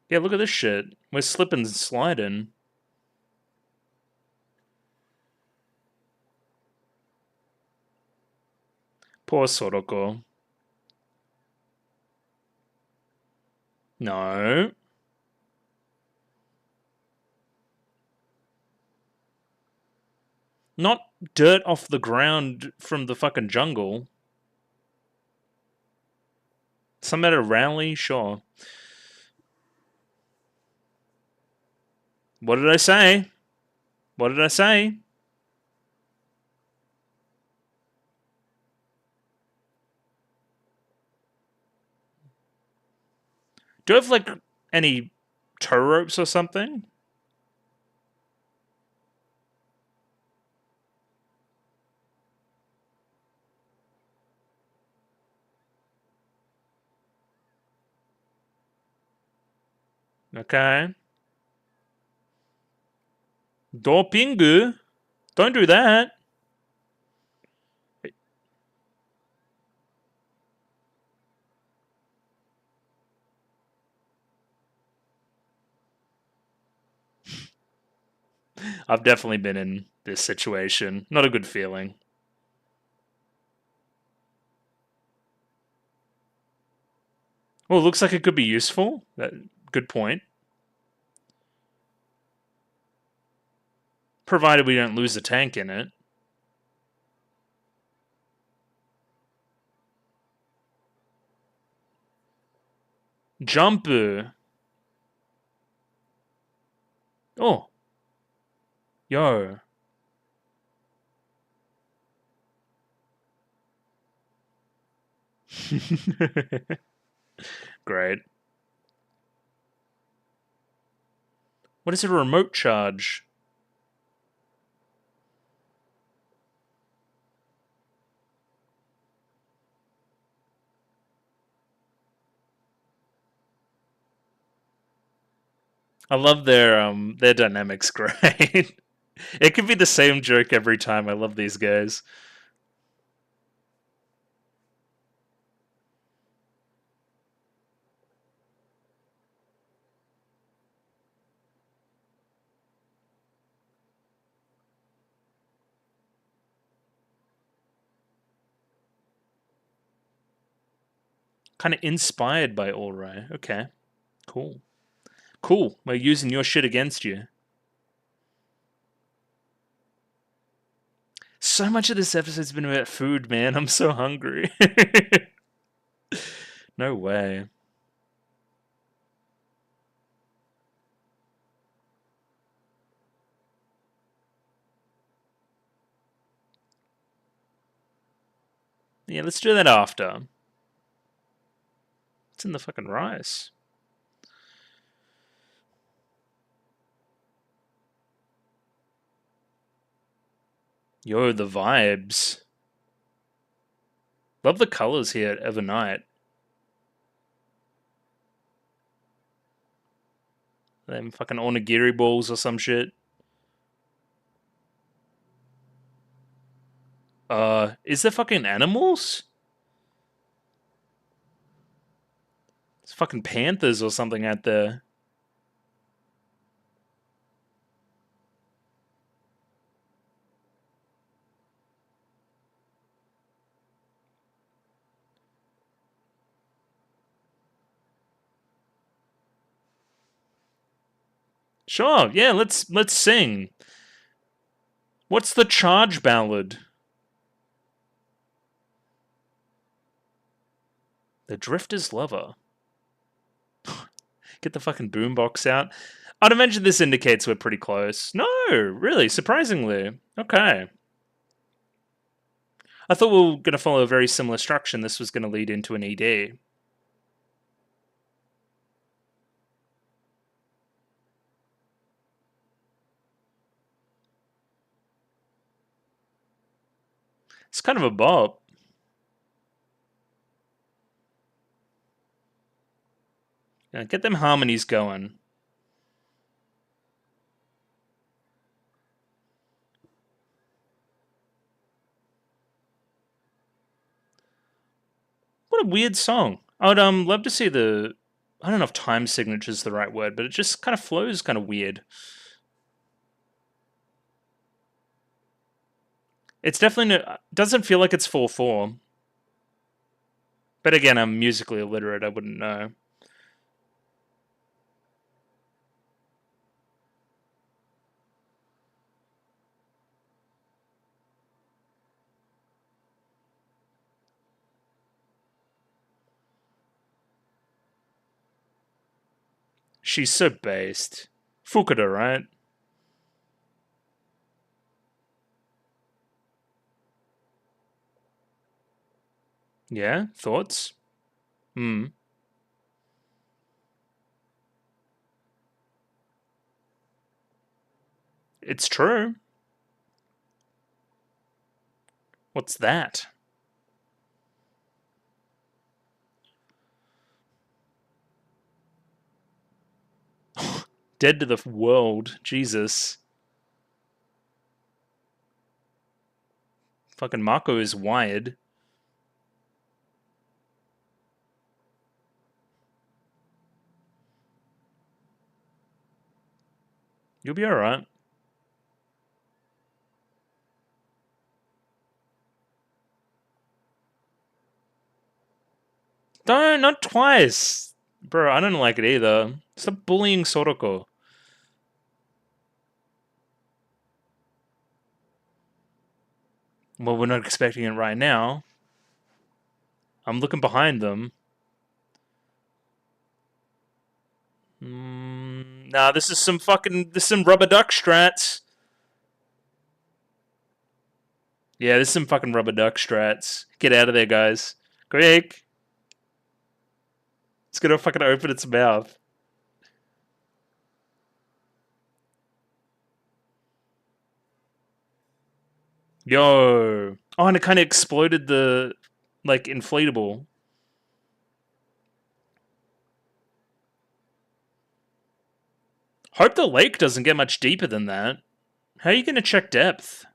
Yeah, look at this shit. We're slipping and sliding. Poor Soroko. No. Not dirt off the ground from the fucking jungle. Some at a rally? Sure. What did I say? What did I say? Do you have, like, any tow ropes or something? Okay. Dopingu? Don't do that. I've definitely been in this situation. Not a good feeling. Well, it looks like it could be useful. Good point. Provided we don't lose a tank in it. Jumper. Oh. Yo. Great. What is a remote charge? I love their dynamics. Great. It could be the same joke every time. I love these guys. Kind of inspired by All Right. Okay. Cool. Cool. We're using your shit against you. So much of this episode's been about food, man. I'm so hungry. No way. Yeah, let's do that after. It's in the fucking rice. Yo, the vibes. Love the colors here at Evernight. Them fucking onigiri balls or some shit. Is there fucking animals? It's fucking panthers or something out there. Sure, yeah, let's sing. What's the charge ballad? The Drifter's Lover. Get the fucking boombox out. I'd imagine this indicates we're pretty close. No, really, surprisingly. Okay. I thought we were going to follow a very similar structure and this was going to lead into an ED. It's kind of a bop. Yeah, get them harmonies going. What a weird song. I would love to see the... I don't know if time signature is the right word, but it just kind of flows kind of weird. It's definitely... doesn't feel like it's 4/4. But again, I'm musically illiterate, I wouldn't know. She's so based. Fukuda, right? Yeah? Thoughts? Hmm. It's true. What's that? Dead to the world. Jesus. Fucking Mako is wired. You'll be alright. Don't, not twice. Bro, I don't like it either. Stop bullying Soroko. Well, we're not expecting it right now. I'm looking behind them. Nah, this is some rubber duck strats. Yeah, this is some fucking rubber duck strats. Get out of there, guys. Quick. It's gonna fucking open its mouth. Yo. Oh, and it kind of exploded the, like, inflatable. Hope the lake doesn't get much deeper than that. How are you gonna check depth?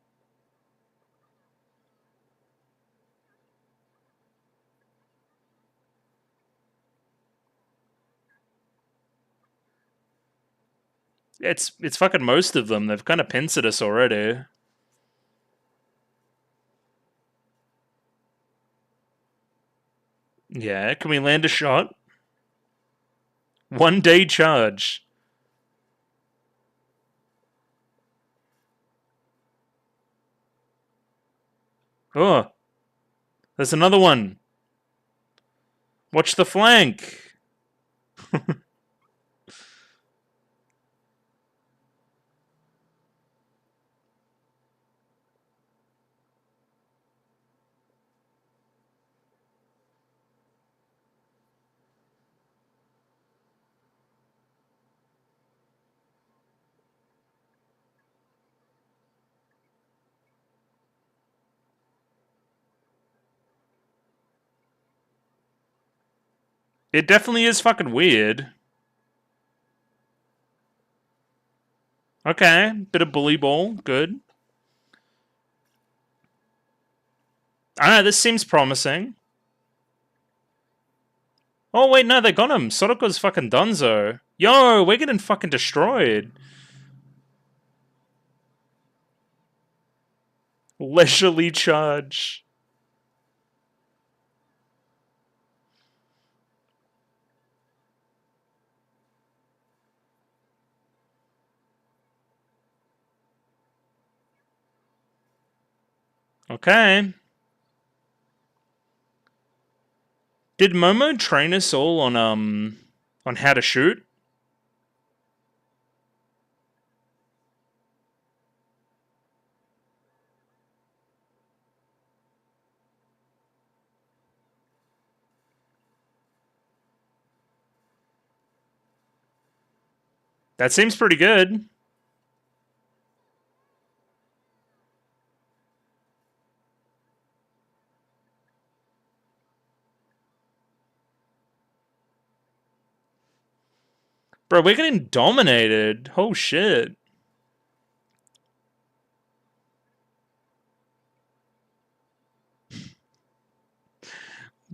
It's fucking most of them. They've kind of pincered us already. Yeah, can we land a shot? 1 day charge. Oh, there's another one. Watch the flank. It definitely is fucking weird. Okay, bit of bully ball, good. I don't know, this seems promising. Oh, wait, no, they got him. Sodoko's fucking donezo. Yo, we're getting fucking destroyed. Leisurely charge. Okay. Did Momo train us all on how to shoot? That seems pretty good. Bro, we're getting dominated. Oh shit.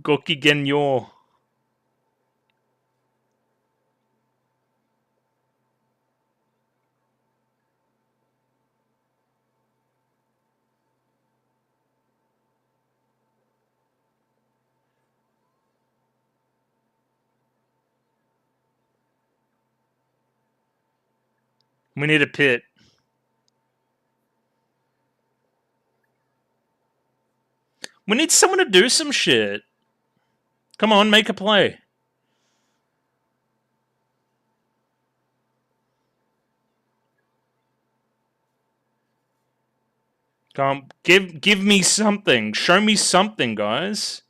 Goki Genyo. We need a pit. We need someone to do some shit. Come on, make a play. Come on, give me something. Show me something, guys.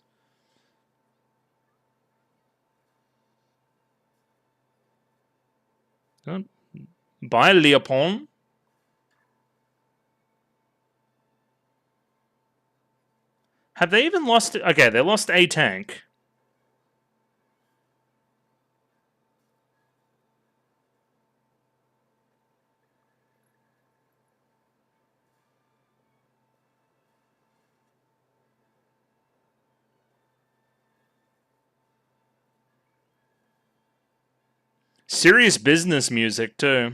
Bye, Leopold. Have they even lost it? Okay, they lost a tank. Serious business music, too.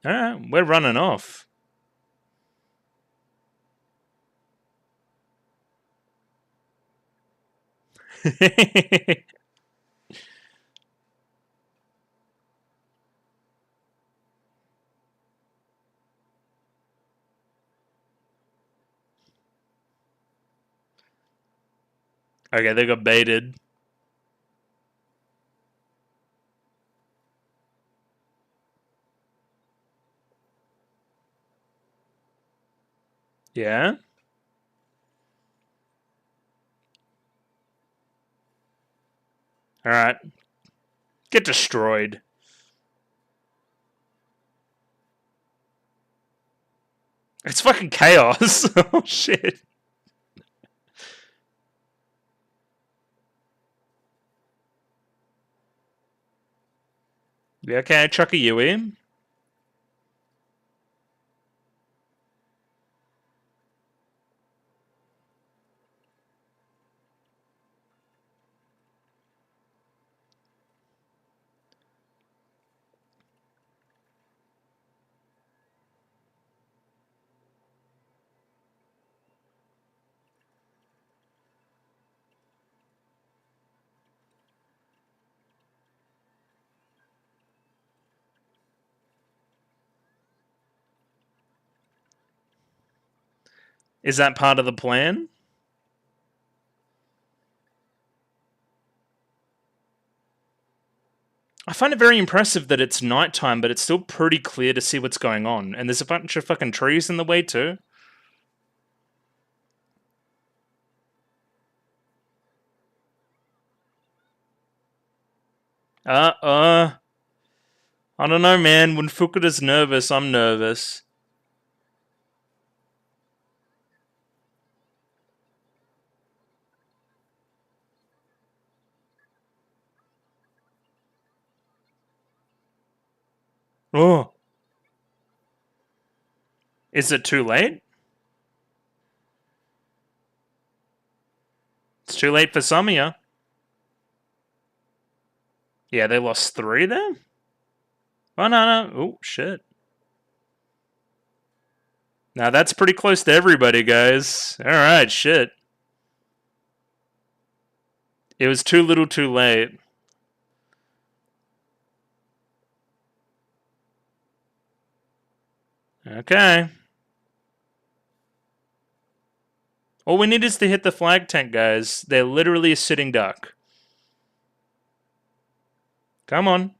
Alright, we're running off. Okay, they got baited. Yeah? Alright. Get destroyed. It's fucking chaos. Oh, shit. Yeah, okay, chuck a Yui. Is that part of the plan? I find it very impressive that it's nighttime, but it's still pretty clear to see what's going on. And there's a bunch of fucking trees in the way, too. I don't know, man. When Fukuda's nervous, I'm nervous. Oh. Is it too late? It's too late for some of you. Yeah, they lost 3 there? Oh, no. Oh, shit. Now, that's pretty close to everybody, guys. Alright, shit. It was too little too late. Okay. All we need is to hit the flag tank, guys. They're literally a sitting duck. Come on.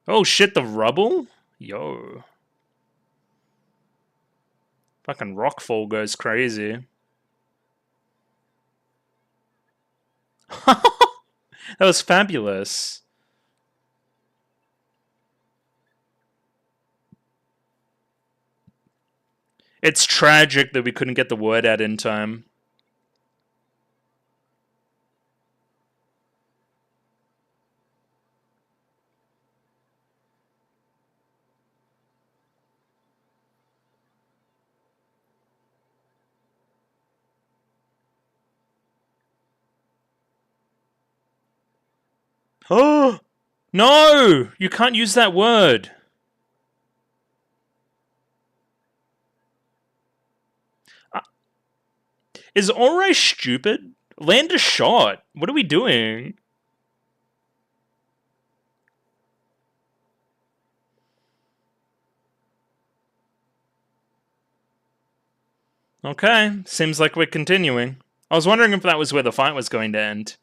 Oh shit, the rubble? Yo. Fucking Rockfall goes crazy. That was fabulous. It's tragic that we couldn't get the word out in time. Oh! No! You can't use that word. Is Ore stupid? Land a shot. What are we doing? Okay, seems like we're continuing. I was wondering if that was where the fight was going to end.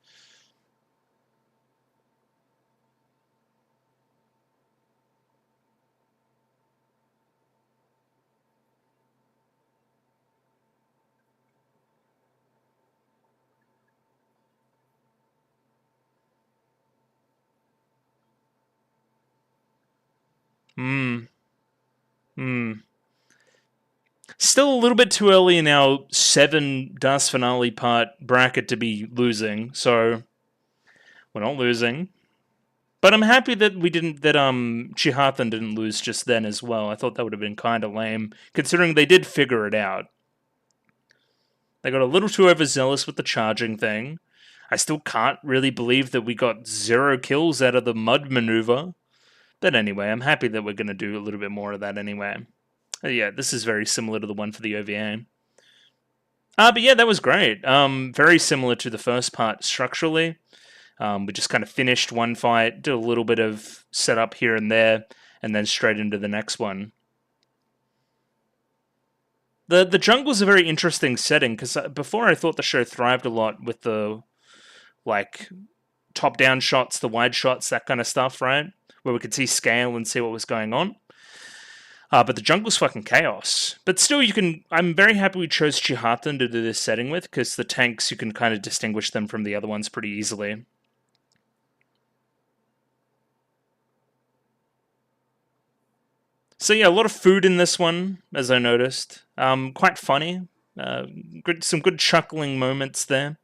Still a little bit too early in our 7 Das Finale part bracket to be losing, so we're not losing. But I'm happy that we didn't, that Chihathan didn't lose just then as well. I thought that would have been kind of lame, considering they did figure it out. They got a little too overzealous with the charging thing. I still can't really believe that we got 0 kills out of the mud maneuver. But anyway, I'm happy that we're going to do a little bit more of that anyway. Yeah, this is very similar to the one for the OVA. But yeah, that was great. Very similar to the first part structurally. We just kind of finished one fight, did a little bit of setup here and there, and then straight into the next one. The jungle's a very interesting setting, because before I thought the show thrived a lot with the, like, top-down shots, the wide shots, that kind of stuff, right? Where we could see scale and see what was going on. But the jungle's fucking chaos. But still, you can. I'm very happy we chose Chihathan to do this setting with, because the tanks, you can kind of distinguish them from the other ones pretty easily. So yeah, a lot of food in this one, as I noticed. Quite funny. Some good chuckling moments there.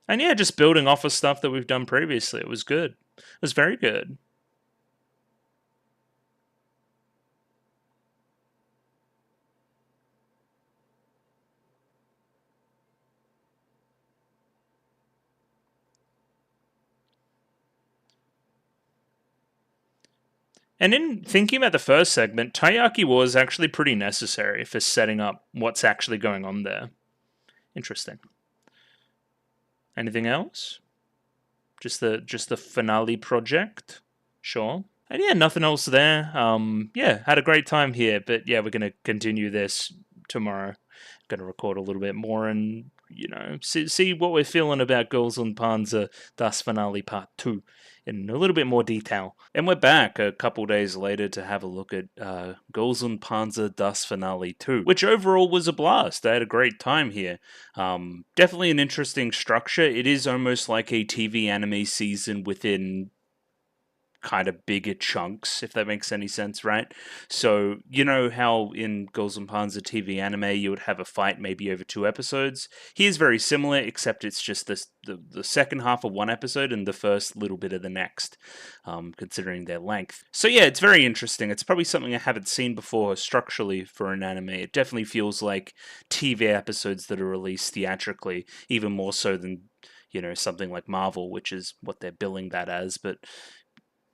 And yeah, just building off of stuff that we've done previously. It was good. It was very good. And in thinking about the first segment, Taiyaki War is actually pretty necessary for setting up what's actually going on there. Interesting. Anything else? Just the finale project? Sure. And yeah, nothing else there. Yeah, had a great time here, but yeah, we're gonna continue this tomorrow. Gonna record a little bit more and, you know, see what we're feeling about Girls und Panzer Das Finale Part 2 in a little bit more detail. And we're back a couple days later to have a look at Girls und Panzer Das Finale 2, which overall was a blast. I had a great time here. Definitely an interesting structure. It is almost like a TV anime season within kind of bigger chunks, if that makes any sense, right? So, you know how in Girls and Panzer TV anime you would have a fight maybe over 2 episodes? Here's very similar, except it's just the second half of one episode and the first little bit of the next, considering their length. So yeah, it's very interesting. It's probably something I haven't seen before structurally for an anime. It definitely feels like TV episodes that are released theatrically, even more so than, you know, something like Marvel, which is what they're billing that as, but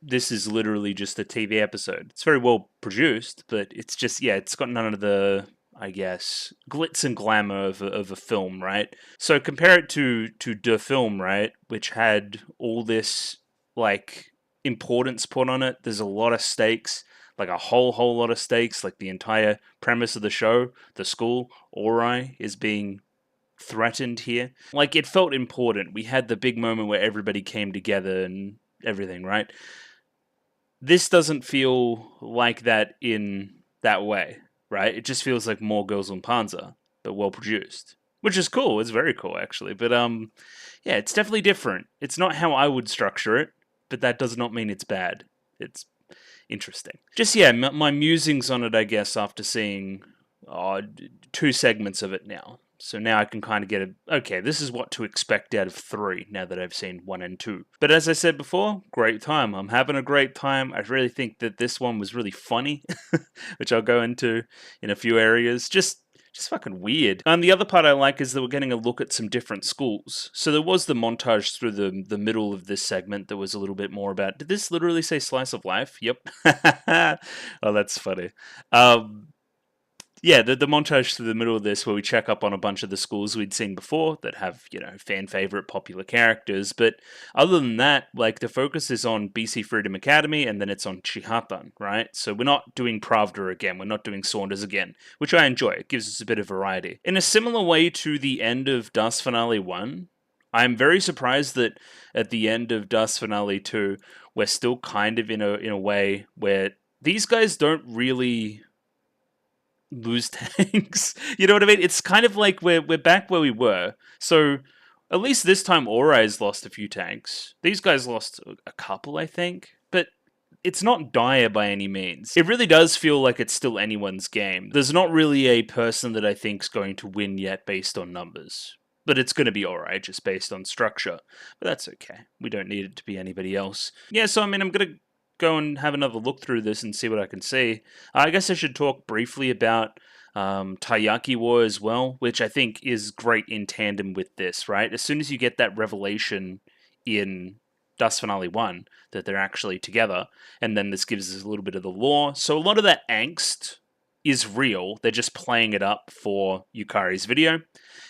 this is literally just a TV episode. It's very well produced, but it's just, yeah, it's got none of the, I guess, glitz and glamour of a film, right? So compare it to the film, right, which had all this like importance put on it. There's a lot of stakes, like a whole lot of stakes. Like the entire premise of the show, the school Ori is being threatened here. Like it felt important. We had the big moment where everybody came together and everything, right? This doesn't feel like that in that way, right? It just feels like more Girls on Panzer, but well produced, which is cool. It's very cool actually. But yeah, it's definitely different. It's not how I would structure it, but that does not mean it's bad. It's interesting. Just yeah, my musings on it, I guess, after seeing 2 segments of it now. So now I can kind of get okay, this is what to expect out of 3 now that I've seen 1 and 2. But as I said before, great time. I'm having a great time. I really think that this one was really funny, which I'll go into in a few areas. Just fucking weird. And the other part I like is that we're getting a look at some different schools. So there was the montage through the middle of this segment that was a little bit more about. Did this literally say slice of life? Yep. Oh, that's funny. Yeah, the montage to the middle of this where we check up on a bunch of the schools we'd seen before that have, you know, fan favorite popular characters. But other than that, like the focus is on BC Freedom Academy and then it's on Chihatan, right? So we're not doing Pravda again. We're not doing Saunders again, which I enjoy. It gives us a bit of variety. In a similar way to the end of Das Finale 1, I'm very surprised that at the end of Das Finale 2, we're still kind of in a way where these guys don't really lose tanks. You know what I mean? It's kind of like we're back where we were. So at least this time Orai's lost a few tanks. These guys lost a couple, I think. But it's not dire by any means. It really does feel like it's still anyone's game. There's not really a person that I think's going to win yet based on numbers. But it's going to be alright just based on structure. But that's okay. We don't need it to be anybody else. Yeah, so I mean, I'm going to go and have another look through this and see what I can see. I guess I should talk briefly about Taiyaki War as well, which I think is great in tandem with this, right? As soon as you get that revelation in Das Finale 1 that they're actually together, and then this gives us a little bit of the lore. So a lot of that angst is real. They're just playing it up for Yukari's video.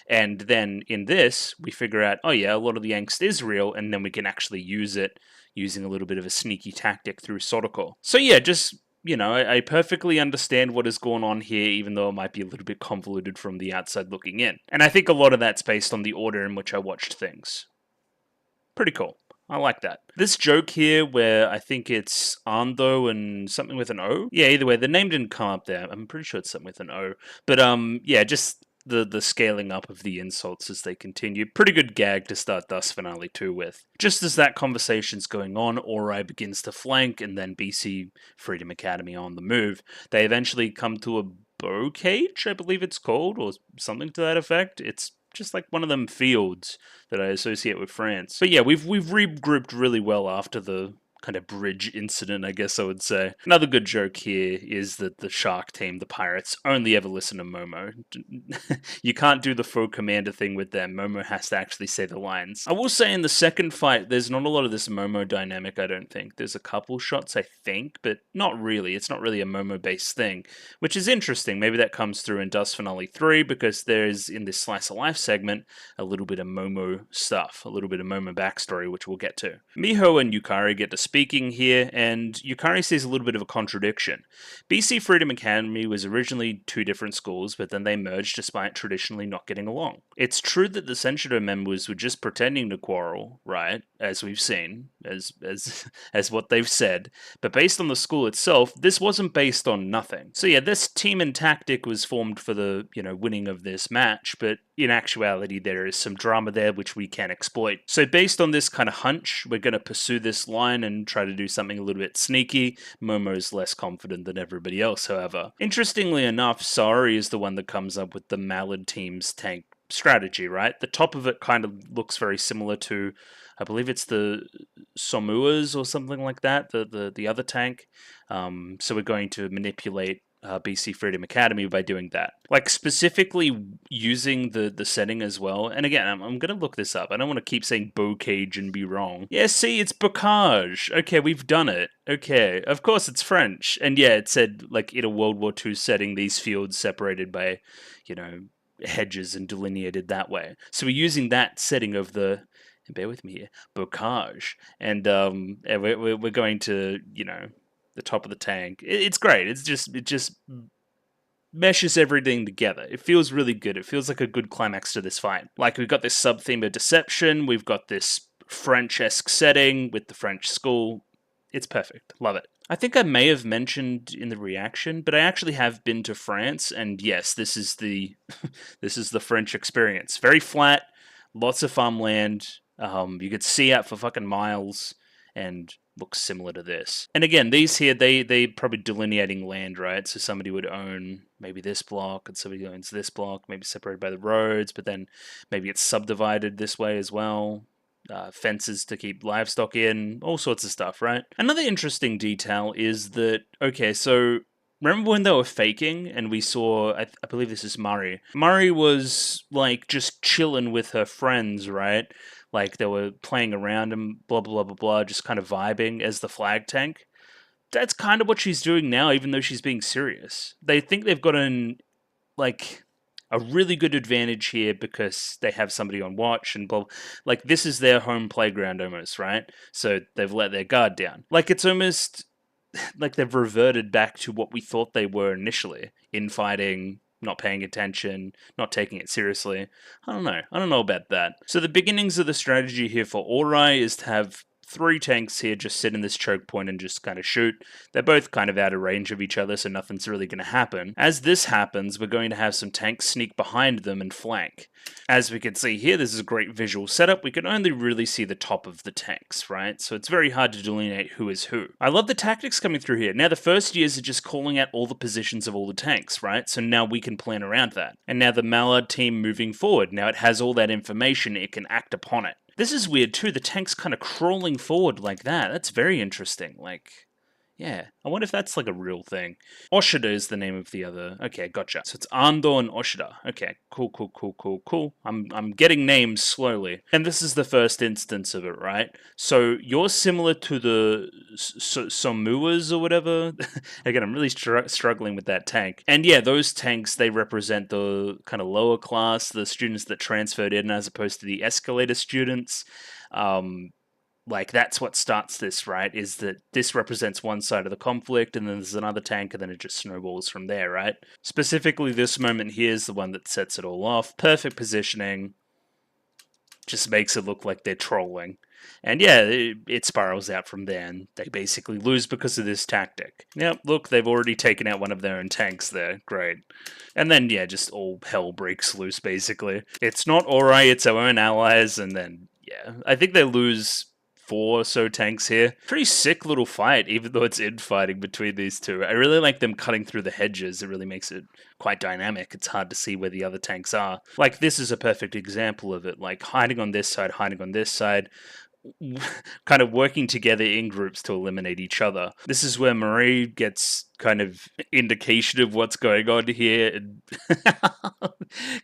And then in this, we figure out, oh yeah, a lot of the angst is real, and then we can actually use it using a little bit of a sneaky tactic through Sodoko. So yeah, just, you know, I perfectly understand what is going on here, even though it might be a little bit convoluted from the outside looking in. And I think a lot of that's based on the order in which I watched things. Pretty cool. I like that. This joke here where I think it's Ando and something with an O. Yeah, either way, the name didn't come up there. I'm pretty sure it's something with an O. But yeah, just the scaling up of the insults as they continue. Pretty good gag to start Das Finale 2 with. Just as that conversation's going on, Ori begins to flank, and then BC Freedom Academy on the move. They eventually come to a bow cage, I believe it's called, or something to that effect. It's just like one of them fields that I associate with France. But yeah, we've regrouped really well after the kind of bridge incident, I guess I would say. Another good joke here is that the shark team, the pirates, only ever listen to Momo. You can't do the faux commander thing with them. Momo has to actually say the lines. I will say in the second fight, there's not a lot of this Momo dynamic, I don't think. There's a couple shots, I think, but not really. It's not really a Momo-based thing, which is interesting. Maybe that comes through in Das Finale 3, because there's, in this Slice of Life segment, a little bit of Momo stuff, a little bit of Momo backstory, which we'll get to. Miho and Yukari get to speaking here, and Yukari sees a little bit of a contradiction. BC Freedom Academy was originally 2 different schools, but then they merged despite traditionally not getting along. It's true that the Senshido members were just pretending to quarrel, right, as we've seen, as what they've said. But based on the school itself, this wasn't based on nothing. So yeah, this team and tactic was formed for the winning of this match, but in actuality, there is some drama there which we can exploit. So based on this kind of hunch, we're going to pursue this line and try to do something a little bit sneaky. Momo's less confident than everybody else, however. Interestingly enough, Sari is the one that comes up with the Mallard team's tank strategy, right? The top of it kind of looks very similar to, I believe it's the Somuas or something like that, the other tank. So we're going to manipulate BC Freedom Academy by doing that. Like specifically using the setting as well. And again, I'm going to look this up. I don't want to keep saying bocage and be wrong. Yeah, see, it's bocage. Okay, we've done it. Okay, of course it's French. And yeah, it said like in a World War II setting, these fields separated by, hedges and delineated that way. So we're using that setting of the, bear with me here, bocage. And we're going to, the top of the tank. It's great. It just meshes everything together. It feels really good. It feels like a good climax to this fight. Like we've got this sub-theme of deception. We've got this French-esque setting with the French school. It's perfect. Love it. I think I may have mentioned in the reaction, but I actually have been to France, and yes, this is the this is the French experience. Very flat, lots of farmland. You could see out for fucking miles, and looks similar to this. And again, these here, they probably delineating land, right? So somebody would own maybe this block, and somebody owns this block, maybe separated by the roads, but then maybe it's subdivided this way as well. Fences to keep livestock in, all sorts of stuff, right? Another interesting detail is that, okay, so remember when they were faking and we saw, I believe this is Mari. Mari was like just chilling with her friends, right? Like they were playing around and blah, blah, blah, blah, just kind of vibing as the flag tank. That's kind of what she's doing now, even though she's being serious. They think they've gotten like a really good advantage here because they have somebody on watch and blah. Like this is their home playground almost, right? So they've let their guard down. Like it's almost like they've reverted back to what we thought they were initially, infighting, not paying attention, not taking it seriously. I don't know about that. So the beginnings of the strategy here for Orai is to have 3 tanks here just sit in this choke point and just kind of shoot. They're both kind of out of range of each other, so nothing's really going to happen. As this happens, we're going to have some tanks sneak behind them and flank. As we can see here, this is a great visual setup. We can only really see the top of the tanks, right? So it's very hard to delineate who is who. I love the tactics coming through here. Now, the first years are just calling out all the positions of all the tanks, right? So now we can plan around that. And now the Mallard team moving forward. Now it has all that information, it can act upon it. This is weird too, the tank's kind of crawling forward like that. That's very interesting. Like, yeah. I wonder if that's like a real thing. Oshida is the name of the other. Okay, gotcha. So it's Ando and Oshida. Okay, cool. I'm getting names slowly. And this is the first instance of it, right? So you're similar to the Somuas or whatever. Again, I'm really struggling with that tank. And yeah, those tanks, they represent the kind of lower class, the students that transferred in as opposed to the escalator students. Like, that's what starts this, right? Is that this represents one side of the conflict, and then there's another tank, and then it just snowballs from there, right? Specifically, this moment here is the one that sets it all off. Perfect positioning. Just makes it look like they're trolling. And yeah, it spirals out from there, and they basically lose because of this tactic. Yep, look, they've already taken out one of their own tanks there. Great. And then, yeah, just all hell breaks loose, basically. It's not Ori, it's our own allies, and then, yeah, I think they lose 4 or so tanks here. Pretty sick little fight, even though it's infighting between these two. I really like them cutting through the hedges. It really makes it quite dynamic. It's hard to see where the other tanks are. Like, this is a perfect example of it. Like, hiding on this side, kind of working together in groups to eliminate each other. This is where Marie gets kind of indication of what's going on here and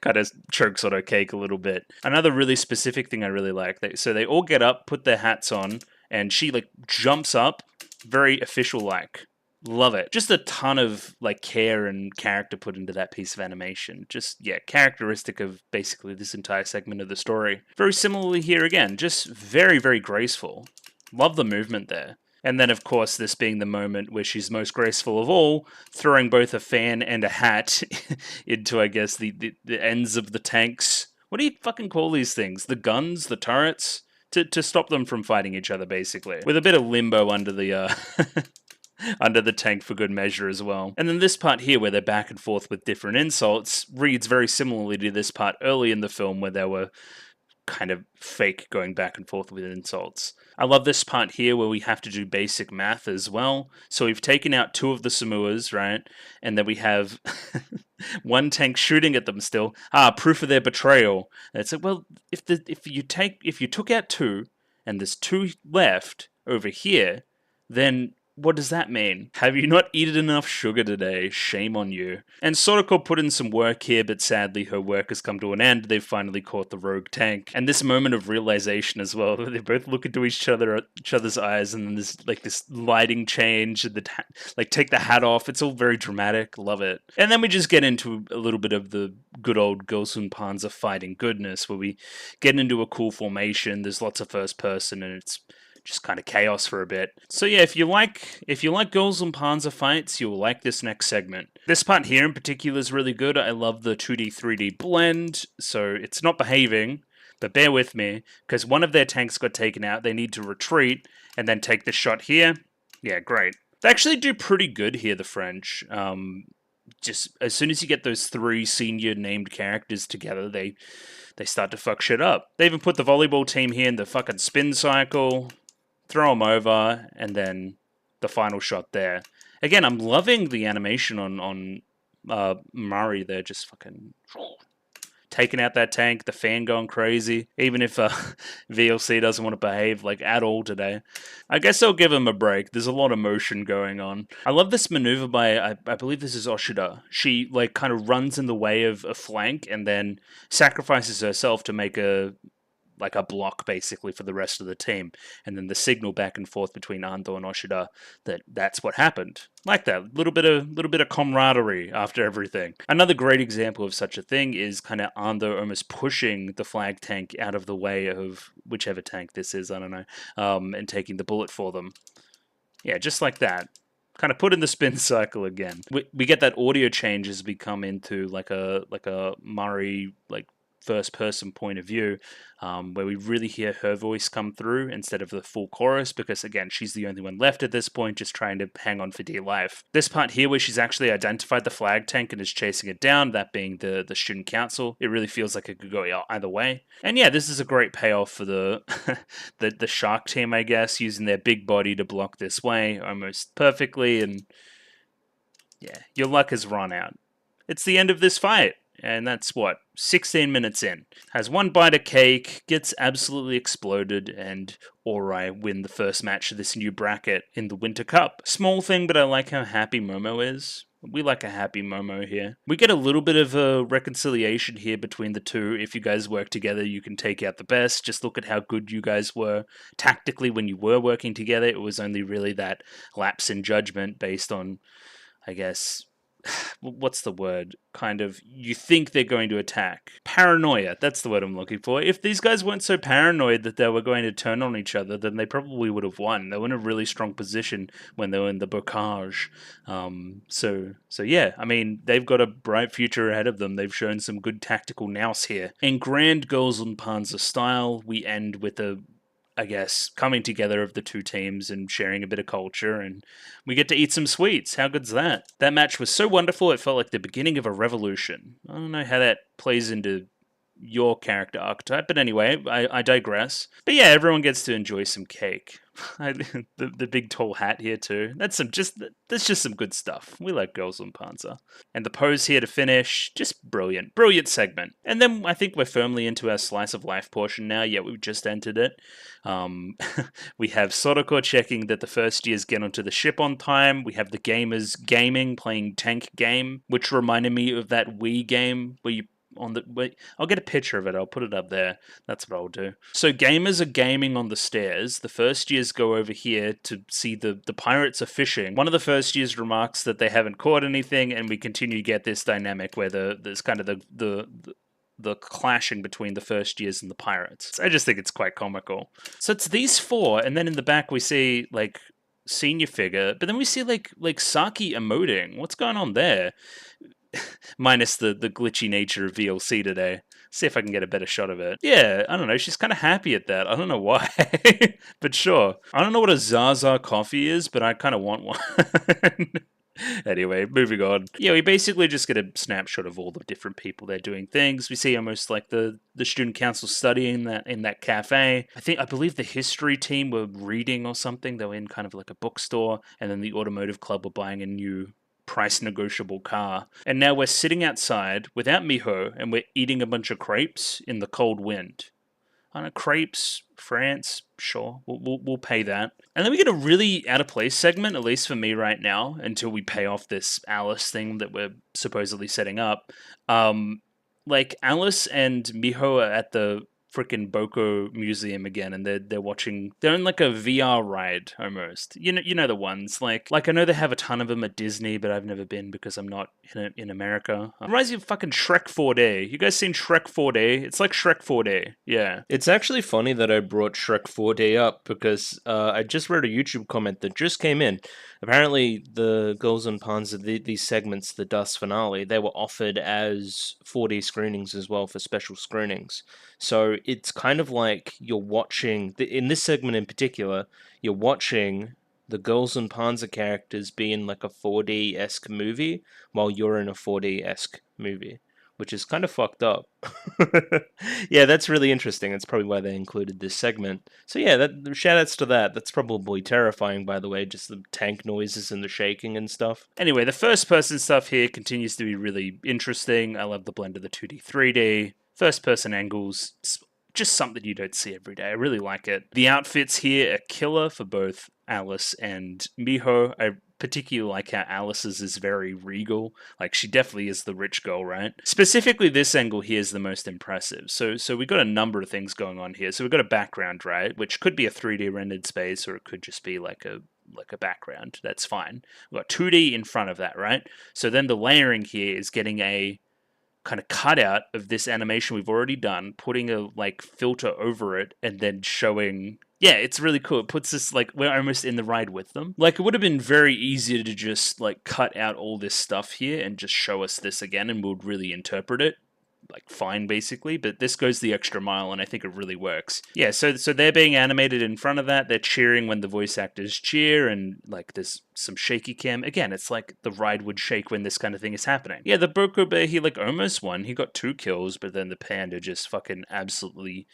kind of chokes on her cake a little bit. Another really specific thing I really like, so they all get up, put their hats on, and she like jumps up, very official-like. Love it. Just a ton of like care and character put into that piece of animation. Just, yeah, characteristic of basically this entire segment of the story. Very similarly here again, just very, very graceful. Love the movement there. And then, of course, this being the moment where she's most graceful of all, throwing both a fan and a hat into, I guess, the ends of the tanks. What do you fucking call these things? The guns? The turrets? to stop them from fighting each other, basically, with a bit of limbo under the under the tank for good measure as well. And then this part here, where they're back and forth with different insults, reads very similarly to this part early in the film, where they were kind of fake going back and forth with insults. I love this part here where we have to do basic math as well. So we've taken out 2 of the Samuas, right? And then we have one tank shooting at them still. Proof of their betrayal. And it's like, well, if you took out 2 and there's 2 left over here, then what does that mean? Have you not eaten enough sugar today? Shame on you. And Soroko put in some work here, but sadly her work has come to an end. They've finally caught the rogue tank. And this moment of realization as well, they both look into each other's eyes, and then there's like this lighting change, and take the hat off. It's all very dramatic. Love it. And then we just get into a little bit of the good old und Panzer fighting goodness, where we get into a cool formation. There's lots of first person, and it's just kind of chaos for a bit. So yeah, if you like und Panzer fights, you'll like this next segment. This part here in particular is really good. I love the 2D 3D blend, so it's not behaving, but bear with me, because one of their tanks got taken out. They need to retreat and then take the shot here. Yeah, great. They actually do pretty good here, the French. Just as soon as you get those 3 senior named characters together, they start to fuck shit up. They even put the volleyball team here in the fucking spin cycle. Throw them over, and then the final shot there. Again, I'm loving the animation on Murray there, just fucking taking out that tank, the fan going crazy, even if VLC doesn't want to behave like at all today. I guess I'll give him a break. There's a lot of motion going on. I love this maneuver by, I believe this is Oshida. She like kind of runs in the way of a flank and then sacrifices herself to make a block basically for the rest of the team, and then the signal back and forth between Ando and Oshida that's what happened. Like that little bit of camaraderie after everything. Another great example of such a thing is kind of Ando almost pushing the flag tank out of the way of whichever tank this is, I don't know, and taking the bullet for them. Yeah, just like that. Kind of put in the spin cycle again. We get that audio change as we come into like a Murray first person point of view, where we really hear her voice come through instead of the full chorus, because again, she's the only one left at this point, just trying to hang on for dear life. This part here where she's actually identified the flag tank and is chasing it down, that being the student council, it really feels like it could go either way. And yeah, this is a great payoff for the the shark team, I guess, using their big body to block this way almost perfectly, and yeah, your luck has run out. It's the end of this fight. And that's what, 16 minutes in. Has 1 bite of cake, gets absolutely exploded, and Ori win the first match of this new bracket in the Winter Cup. Small thing, but I like how happy Momo is. We like a happy Momo here. We get a little bit of a reconciliation here between the two. If you guys work together, you can take out the best. Just look at how good you guys were tactically when you were working together. It was only really that lapse in judgment based on, I guess, what's the word? Kind of, you think they're going to attack. Paranoia, that's the word I'm looking for. If these guys weren't so paranoid that they were going to turn on each other, then they probably would have won. They were in a really strong position when they were in the bocage. So yeah, I mean, they've got a bright future ahead of them. They've shown some good tactical nous here. In grand und Panzer style, we end with I guess, coming together of the two teams and sharing a bit of culture, and we get to eat some sweets. How good's that? That match was so wonderful, it felt like the beginning of a revolution. I don't know how that plays into your character archetype, but anyway, I digress. But yeah, everyone gets to enjoy some cake. The big tall hat here too. That's just some good stuff. We like und Panzer. And the pose here to finish, just brilliant segment. And then I think we're firmly into our slice of life portion now. Yeah, we've just entered it. We have Soroko checking that the first years get onto the ship on time. We have the gamers gaming, playing tank game, which reminded me of that Wii game where you I'll get a picture of it. I'll put it up there. That's what I'll do. So gamers are gaming on the stairs. The first years go over here to see the pirates are fishing. One of the first years remarks that they haven't caught anything, and we continue to get this dynamic where there's kind of the clashing between the first years and the pirates. I just think it's quite comical. So it's these 4, and then in the back we see like senior figure, but then we see like Saki emoting. What's going on there? Minus the glitchy nature of VLC today. See if I can get a better shot of it. Yeah, I don't know. She's kind of happy at that. I don't know why, but sure. I don't know what a Zaza coffee is, but I kind of want one. Anyway, moving on. Yeah, we basically just get a snapshot of all the different people they're doing things. We see almost like the student council studying that in that cafe. I believe the history team were reading or something. They were in kind of like a bookstore, and then the automotive club were buying a new price negotiable car. And now we're sitting outside without Miho, and we're eating a bunch of crepes in the cold wind. I don't know, crepes, France, sure, we'll pay that. And then we get a really out of place segment, at least for me right now, until we pay off this Alice thing that we're supposedly setting up. Like Alice and Miho are at the freaking Boko Museum again, and they're watching. They're in like a VR ride almost. You know the ones like I know they have a ton of them at Disney, but I've never been because I'm not in America. Reminds me of fucking Shrek 4D. You guys seen Shrek 4D? It's like Shrek 4D. Yeah.
It's actually funny that I brought Shrek 4D up because I just read a YouTube comment that just came in. Apparently, the Girls and Panzer, these segments, the Dust finale, they were offered as 4D screenings as well for special screenings. So it's kind of like you're watching, in this segment in particular, you're watching the Girls and Panzer characters be in like a 4D-esque movie while you're in a 4D-esque movie, which is kind of fucked up. Yeah, that's really interesting. That's probably why they included this segment. So yeah, shout-outs to that. That's probably terrifying, by the way, just the tank noises and the shaking and stuff.
Anyway, the first-person stuff here continues to be really interesting. I love the blend of the 2D, 3D. First-person angles, just something you don't see every day. I really like it. The outfits here are killer for both Alice and Miho. I particularly like how Alice's is very regal. Like, she definitely is the rich girl, right? Specifically, this angle here is the most impressive. So we've got a number of things going on here. So we've got a background, right? Which could be a 3D rendered space, or it could just be like a background. That's fine. We've got 2D in front of that, right? So then the layering here is getting a kind of cutout of this animation we've already done, putting a like filter over it, and then showing. Yeah, it's really cool. It puts us like we're almost in the ride with them. Like, it would have been very easy to just like cut out all this stuff here and just show us this again, and we'd really interpret it like fine basically, but this goes the extra mile, and I think it really works. Yeah, so they're being animated in front of that. They're cheering when the voice actors cheer, and like there's some shaky cam. Again, it's like the ride would shake when this kind of thing is happening. Yeah, the Boko Bear, he like almost won. He got 2 kills, but then the panda just fucking absolutely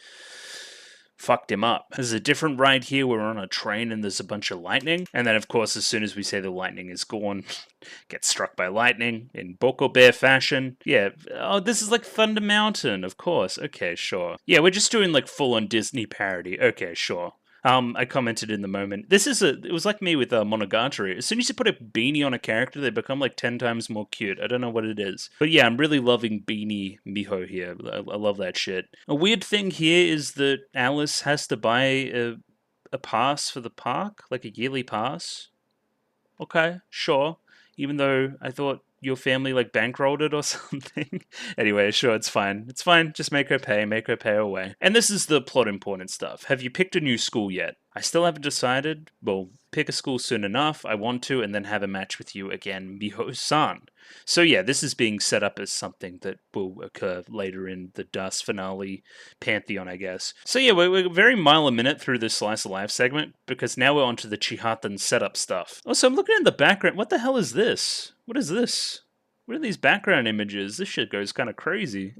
fucked him up. There's a different ride here where we're on a train and there's a bunch of lightning. And then, of course, as soon as we say the lightning is gone, gets struck by lightning in Boko Bear fashion. Yeah. Oh, this is like Thunder Mountain, of course. Okay, sure. Yeah, we're just doing like full-on Disney parody. Okay, sure. I commented in the moment. It was like me with Monogatari. As soon as you put a beanie on a character, they become like 10 times more cute. I don't know what it is. But yeah, I'm really loving Beanie Miho here. I love that shit. A weird thing here is that Alice has to buy a pass for the park, like a yearly pass. Okay, sure. Even though I thought your family like bankrolled it or something. Anyway, sure, it's fine. It's fine. Just make her pay away. And this is the plot important stuff. Have you picked a new school yet? I still haven't decided. Well, pick a school soon enough. I want to, and then have a match with you again, Miho-san. So yeah, this is being set up as something that will occur later in the Dust finale pantheon, I guess. So yeah, we're very mile a minute through this slice of life segment, because now we're onto the Chihatan setup stuff. Also, I'm looking in the background. What the hell is this? What is this? What are these background images? This shit goes kind of crazy.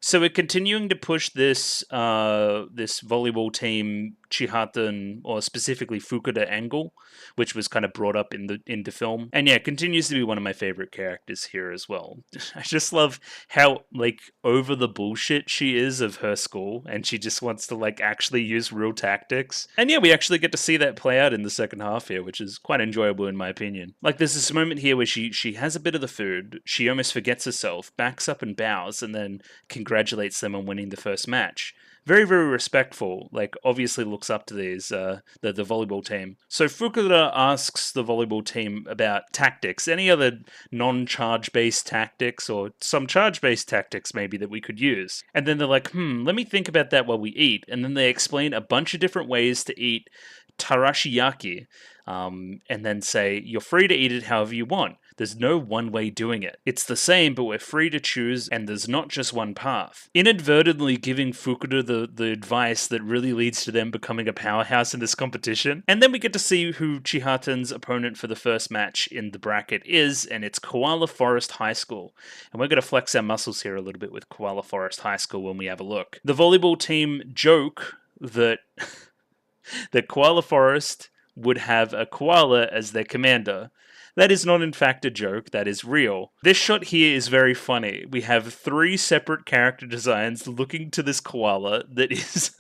So we're continuing to push this this volleyball team Chihatan, or specifically Fukuda angle, which was kind of brought up in the film. And yeah, continues to be one of my favorite characters here as well. I just love how like over the bullshit she is of her school, and she just wants to like actually use real tactics. And yeah, we actually get to see that play out in the second half here, which is quite enjoyable in my opinion. Like, there's this moment here where she has a bit of the food, she almost forgets herself, backs up and bows, and then congratulates them on winning the first match. Very, very respectful, like obviously looks up to these, the volleyball team. So Fukuda asks the volleyball team about tactics, any other non-charge based tactics, or some charge based tactics maybe that we could use. And then they're like, let me think about that while we eat. And then they explain a bunch of different ways to eat tarashiyaki. and then say, you're free to eat it however you want. There's no one way doing it. It's the same, but we're free to choose, and there's not just one path. Inadvertently giving Fukuda the advice that really leads to them becoming a powerhouse in this competition. And then we get to see who Chihatan's opponent for the first match in the bracket is, and it's Koala Forest High School. And we're going to flex our muscles here a little bit with Koala Forest High School when we have a look. The volleyball team joke that that Koala Forest would have a koala as their commander. That is not in fact a joke, that is real. This shot here is very funny. We have 3 separate character designs looking to this koala that is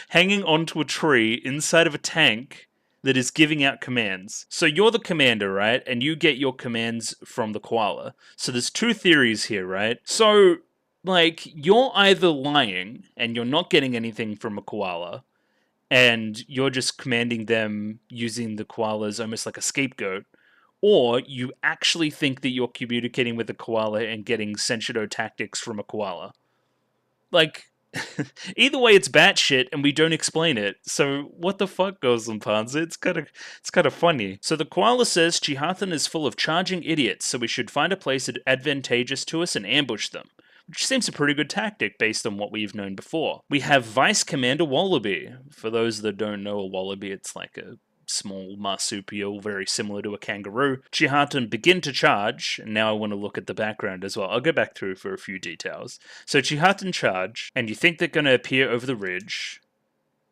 hanging onto a tree inside of a tank that is giving out commands. So you're the commander, right? And you get your commands from the koala. So there's 2 theories here, right? So, like, you're either lying and you're not getting anything from a koala, and you're just commanding them using the koala as almost like a scapegoat, or you actually think that you're communicating with a koala and getting Senshido tactics from a koala. Like, either way, it's batshit, and we don't explain it. So what the fuck goes on, Panzer? It's kind of funny. So the koala says Chihatan is full of charging idiots, so we should find a place advantageous to us and ambush them. Which seems a pretty good tactic based on what we've known before. We have Vice Commander Wallaby. For those that don't know a wallaby, it's like a small marsupial, very similar to a kangaroo. Chihatan begin to charge, and now I want to look at the background as well. I'll go back through for a few details. So Chihatan charge, and you think they're going to appear over the ridge,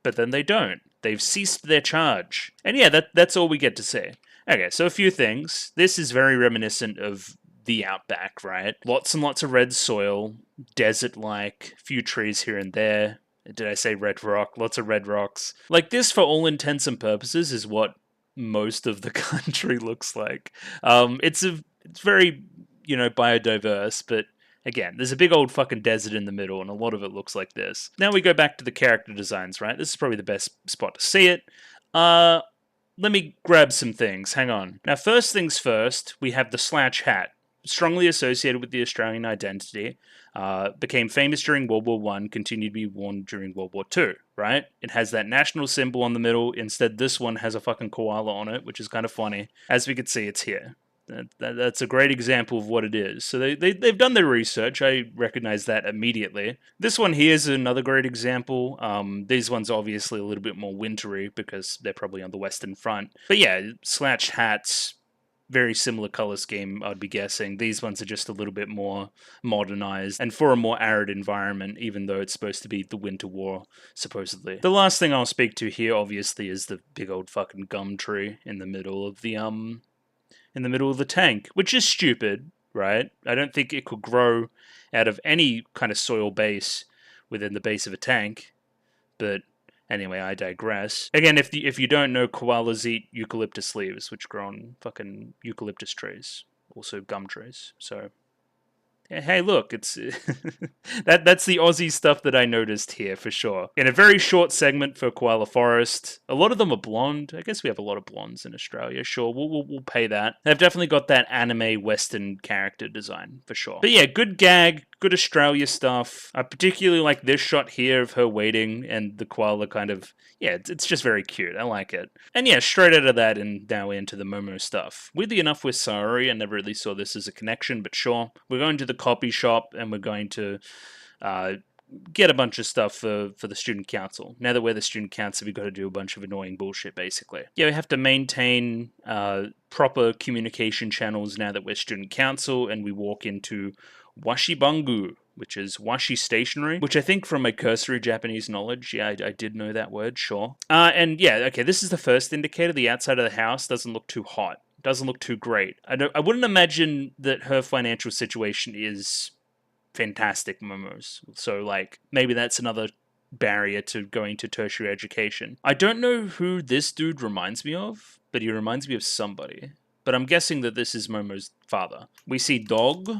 but then they don't. They've ceased their charge. And yeah, that's all we get to see. Okay, so a few things. This is very reminiscent of the outback, right? Lots and lots of red soil, desert-like, few trees here and there. Did I say red rock? Lots of red rocks. Like, this, for all intents and purposes, is what most of the country looks like. It's very, biodiverse, but again, there's a big old fucking desert in the middle, and a lot of it looks like this. Now we go back to the character designs, right? This is probably the best spot to see it. Let me grab some things. Hang on. Now, first things first, we have the slouch hat. Strongly associated with the Australian identity, became famous during World War I, continued to be worn during World War II, right? It has that national symbol on the middle. Instead, this one has a fucking koala on it, which is kind of funny. As we can see, it's here. That's a great example of what it is. So they've done their research. I recognize that immediately. This one here is another great example. These ones are obviously a little bit more wintry because they're probably on the Western Front. But yeah, slouch hats, very similar color scheme, I'd be guessing. These ones are just a little bit more modernized and for a more arid environment, even though it's supposed to be the Winter War, supposedly. The last thing I'll speak to here, obviously, is the big old fucking gum tree in the middle of the tank, which is stupid, right? I don't think it could grow out of any kind of soil base within the base of a tank, but anyway, I digress. Again, if you don't know, koalas eat eucalyptus leaves, which grow on fucking eucalyptus trees, also gum trees. So, hey, look, it's that's the Aussie stuff that I noticed here for sure. In a very short segment for Koala Forest, a lot of them are blonde. I guess we have a lot of blondes in Australia. Sure, we'll pay that. They've definitely got that anime Western character design for sure. But yeah, good gag. Good Australia stuff. I particularly like this shot here of her waiting and the koala kind of, yeah, it's just very cute. I like it. And yeah, straight out of that and now into the Momo stuff. Weirdly enough with Saori, I never really saw this as a connection, but sure. We're going to the copy shop and we're going to get a bunch of stuff for the student council. Now that we're the student council, we've got to do a bunch of annoying bullshit, basically. Yeah, we have to maintain proper communication channels now that we're student council, and we walk into Washibangu, which is washi stationery, which I think from my cursory Japanese knowledge, yeah, I did know that word, sure. And yeah, okay, this is the first indicator. The outside of the house doesn't look too hot. Doesn't look too great. I wouldn't imagine that her financial situation is fantastic, Momo's. So, like, maybe that's another barrier to going to tertiary education. I don't know who this dude reminds me of, but he reminds me of somebody. But I'm guessing that this is Momo's father. We see dog.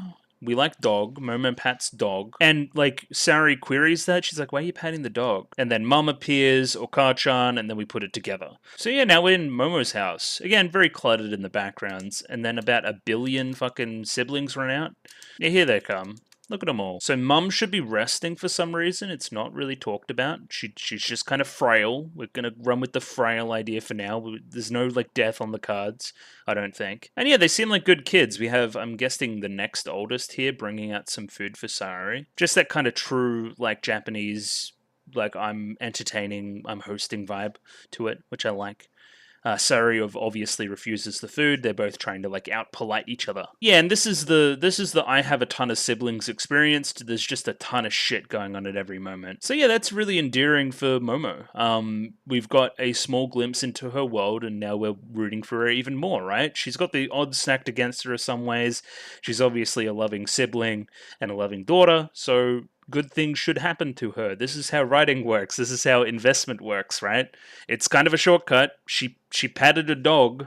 We like dog. Momo pats dog. And, like, Sari queries that. She's like, why are you patting the dog? And then Mom appears, or Car-chan, and then we put it together. So yeah, now we're in Momo's house. Again, very cluttered in the backgrounds. And then about 1 billion fucking siblings run out. Yeah, here they come. Look at them all. So Mum should be resting for some reason. It's not really talked about. She's just kind of frail. We're going to run with the frail idea for now. There's no, like, death on the cards, I don't think. And yeah, they seem like good kids. We have, I'm guessing, the next oldest here bringing out some food for Sayori. Just that kind of true, like, Japanese, like, I'm entertaining, I'm hosting vibe to it, which I like. Sari obviously refuses the food. They're both trying to like out polite each other. Yeah, and this is the I have a ton of siblings experienced. There's just a ton of shit going on at every moment. So yeah, that's really endearing for Momo. We've got a small glimpse into her world, and now we're rooting for her even more. Right? She's got the odds stacked against her in some ways. She's obviously a loving sibling and a loving daughter. So good things should happen to her. This is how writing works. This is how investment works, right? It's kind of a shortcut. She patted a dog.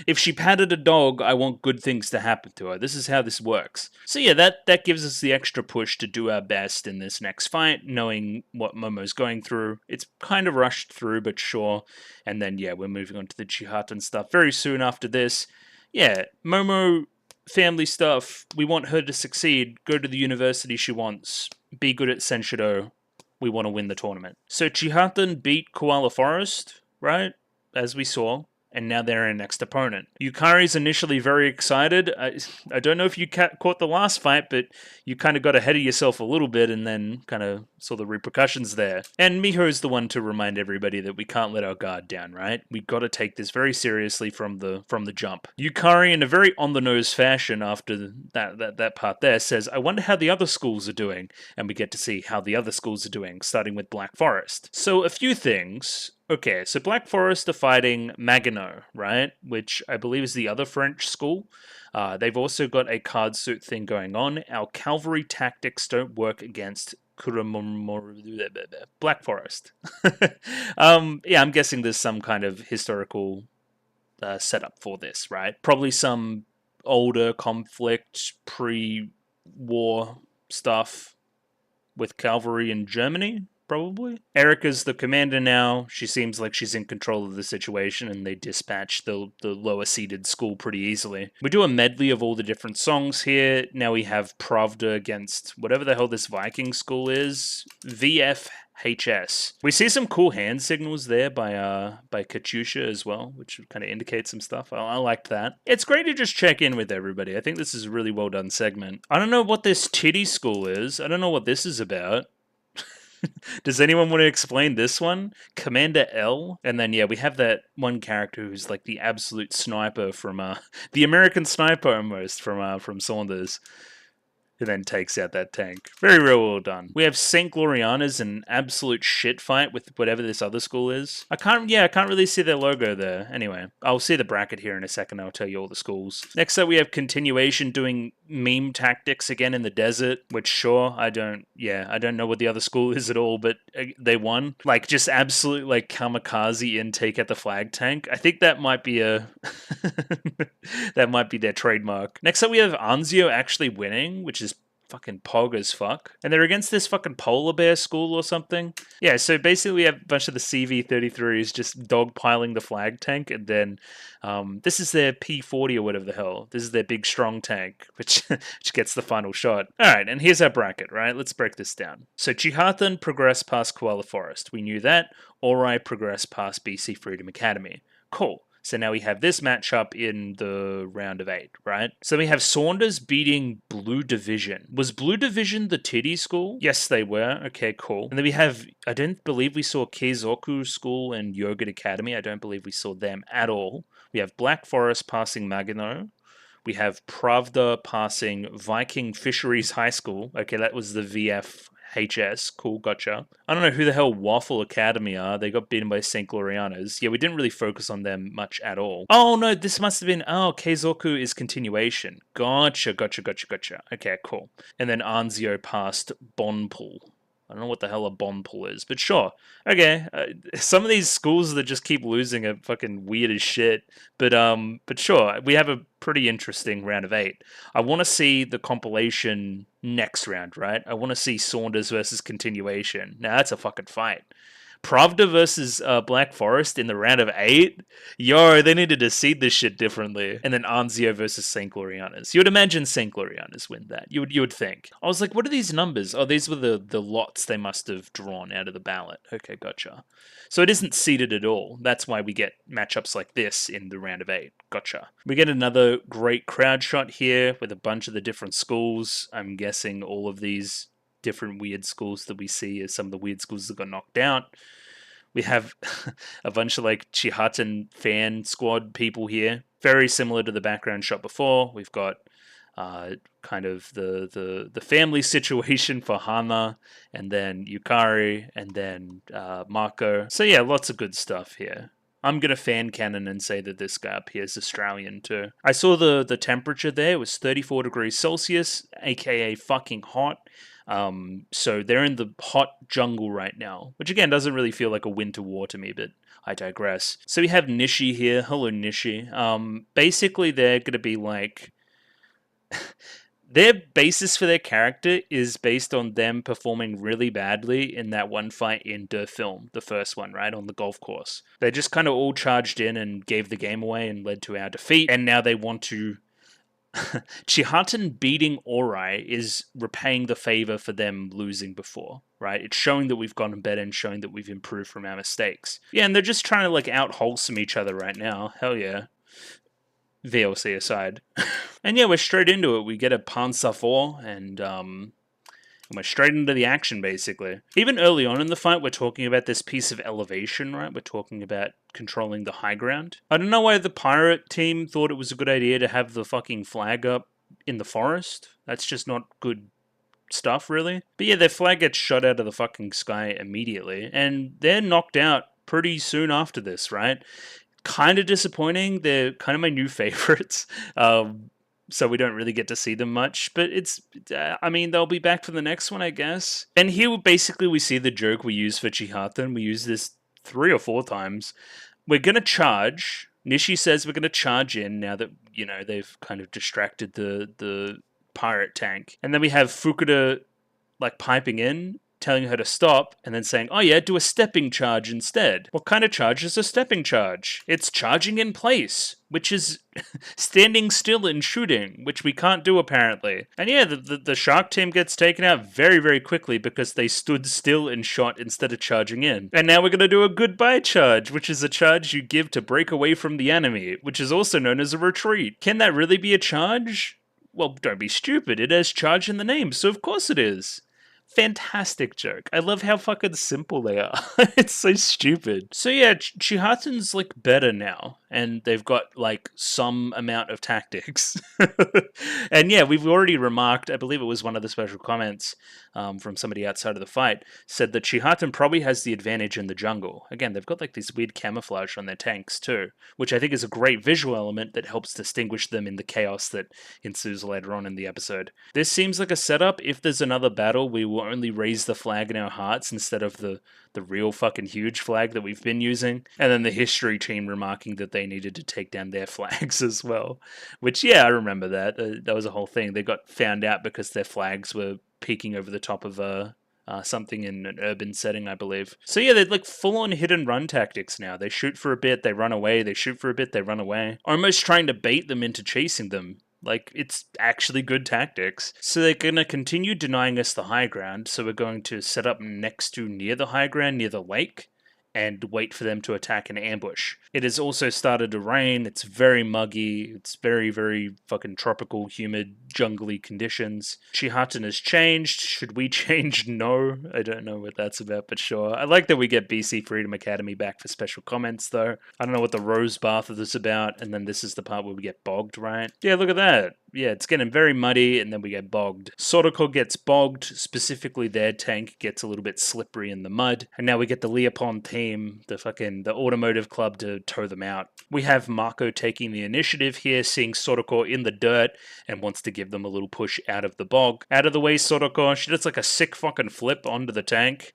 If she patted a dog, I want good things to happen to her. This is how this works. So yeah, that gives us the extra push to do our best in this next fight, knowing what Momo's going through. It's kind of rushed through, but sure. And then yeah, we're moving on to the Chihatan stuff very soon after this. Yeah, Momo, family stuff. We want her to succeed, go to the university she wants, be good at Senshido. We want to win the tournament. So Chihatan beat Koala Forest, right? As we saw. And now they're our next opponent. Yukari's initially very excited. I don't know if you caught the last fight, but you kind of got ahead of yourself a little bit and then kind of saw the repercussions there. And Miho's the one to remind everybody that we can't let our guard down, right? We got to take this very seriously from the jump. Yukari, in a very on-the-nose fashion after that part there, says, I wonder how the other schools are doing. And we get to see how the other schools are doing, starting with Black Forest. So a few things. Okay, so Black Forest are fighting Maginot, right? Which I believe is the other French school. They've also got a card suit thing going on. Our cavalry tactics don't work against Black Forest. Yeah, I'm guessing there's some kind of historical setup for this, right? Probably some older conflict, pre-war stuff with cavalry in Germany, probably. Erica's the commander now. She seems like she's in control of the situation, and they dispatch the lower seeded school pretty easily. We do a medley of all the different songs here. Now we have Pravda against whatever the hell this Viking school is. VFHS. We see some cool hand signals there by Katyusha as well, which kind of indicates some stuff. I liked that. It's great to just check in with everybody. I think this is a really well done segment. I don't know what this titty school is. I don't know what this is about. Does anyone want to explain this one? Commander L? And then, yeah, we have that one character who's like the absolute sniper from, the American sniper almost from Saunders, who then takes out that tank. Very, very well done. We have St. Gloriana's an absolute shit fight with whatever this other school is. I can't really see their logo there. Anyway, I'll see the bracket here in a second. I'll tell you all the schools. Next up, we have Continuation doing meme tactics again in the desert, which sure, I don't know what the other school is at all, but they won. Like, just absolute, like, kamikaze intake at the flag tank. I think that might be that might be their trademark. Next up, we have Anzio actually winning, which is fucking pog as fuck. And they're against this fucking polar bear school or something. Yeah, so basically we have a bunch of the CV-33s just dogpiling the flag tank, and then this is their P40 or whatever the hell. This is their big strong tank, which gets the final shot. Alright, and here's our bracket, right? Let's break this down. So Chihatan progressed past Koala Forest. We knew that. Orai progressed past BC Freedom Academy. Cool. So now we have this matchup in the round of 8, right? So we have Saunders beating Blue Division. Was Blue Division the titty school? Yes, they were. Okay, cool. And then we have, I don't believe we saw Keizoku School and Yogurt Academy. I don't believe we saw them at all. We have Black Forest passing Maginot. We have Pravda passing Viking Fisheries High School. Okay, that was the VFHS. Cool, gotcha. I don't know who the hell Waffle Academy are. They got beaten by St. Gloriana's. Yeah, we didn't really focus on them much at all. Oh, no, this must have been... Oh, Keizoku is continuation. Gotcha. Okay, cool. And then Anzio passed Bonpool. I don't know what the hell a Bonpool is, but sure. Okay, some of these schools that just keep losing are fucking weird as shit. But sure, we have a pretty interesting round of 8. I want to see the compilation next round, right? I want to see Saunders versus Continuation. Now that's a fucking fight. Pravda versus Black Forest in the round of 8. Yo, they needed to seed this shit differently. And then Anzio versus St. Glorianas. You would imagine St. Glorianas win that. You would think. I was like, what are these numbers? Oh, these were the lots they must have drawn out of the ballot. Okay, gotcha. So it isn't seeded at all. That's why we get matchups like this in the round of 8. Gotcha. We get another great crowd shot here with a bunch of the different schools. I'm guessing all of these different weird schools that we see as some of the weird schools that got knocked out. We have a bunch of like Chihatan fan squad people here, very similar to the background shot before. We've got kind of the family situation for Hana, and then Yukari, and then Mako. So yeah, lots of good stuff here. I'm going to fan cannon and say that this guy up here is Australian too. I saw the temperature there. It was 34 degrees Celsius, aka fucking hot. So they're in the hot jungle right now, which again doesn't really feel like a winter war to me, but I digress. So we have Nishi here. Hello, Nishi. Basically, they're going to be like... their basis for their character is based on them performing really badly in that one fight in Der Film, the first one, right, on the golf course. They just kind of all charged in and gave the game away and led to our defeat, and now they want to... Chihatan beating Orai is repaying the favor for them losing before, right? It's showing that we've gotten better and showing that we've improved from our mistakes. Yeah, and they're just trying to like out-wholesome each other right now. Hell yeah. VLC aside. And yeah, we're straight into it. We get a Panzer 4 and we're straight into the action, basically. Even early on in the fight, we're talking about this piece of elevation, right? We're talking about controlling the high ground. I don't know why the pirate team thought it was a good idea to have the fucking flag up in the forest. That's just not good stuff, really. But yeah, their flag gets shot out of the fucking sky immediately, and they're knocked out pretty soon after this, right? Kind of disappointing. They're kind of my new favorites. So we don't really get to see them much, but it's, I mean, they'll be back for the next one, I guess. And here, basically, we see the joke we use for Chihatan. We use this 3 or 4 times. We're going to charge. Nishi says we're going to charge in now that, you know, they've kind of distracted the pirate tank. And then we have Fukuda, like, piping in, telling her to stop, and then saying, oh yeah, do a stepping charge instead. What kind of charge is a stepping charge? It's charging in place, which is standing still and shooting, which we can't do apparently. And yeah, the shark team gets taken out very, very quickly because they stood still and shot instead of charging in. And now we're going to do a goodbye charge, which is a charge you give to break away from the enemy, which is also known as a retreat. Can that really be a charge? Well, don't be stupid. It has charge in the name, so of course it is. Fantastic joke. I love how fucking simple they are. It's so stupid. So yeah, Chihatan's like better now, and they've got like some amount of tactics. And yeah, we've already remarked, I believe it was one of the special comments from somebody outside of the fight, said that Chihatan probably has the advantage in the jungle. Again, they've got like this weird camouflage on their tanks too, which I think is a great visual element that helps distinguish them in the chaos that ensues later on in the episode. This seems like a setup. If there's another battle, we will only raise the flag in our hearts instead of the real fucking huge flag that we've been using. And then the history team remarking that they needed to take down their flags as well. Which, yeah, I remember that. That was a whole thing. They got found out because their flags were peeking over the top of something in an urban setting, I believe. So yeah, they're like full-on hit-and-run tactics now. They shoot for a bit, they run away, they shoot for a bit, they run away. Almost trying to bait them into chasing them. Like, it's actually good tactics. So they're going to continue denying us the high ground, so we're going to set up next to near the high ground, near the lake, and wait for them to attack and ambush. It has also started to rain, it's very muggy, it's very, very fucking tropical, humid, jungly conditions. Chihatan has changed. Should we change? No. I don't know what that's about, but sure. I like that we get BC Freedom Academy back for special comments, though. I don't know what the Rose Bath is about, and then this is the part where we get bogged, right? Yeah, look at that. Yeah, it's getting very muddy, and then we get bogged. Soroko gets bogged, specifically their tank gets a little bit slippery in the mud, and now we get the Leopon team, the automotive club, to tow them out. We have Mako taking the initiative here, seeing Soroko in the dirt, and wants to give them a little push out of the bog. Out of the way, Soroko. She does like a sick fucking flip onto the tank,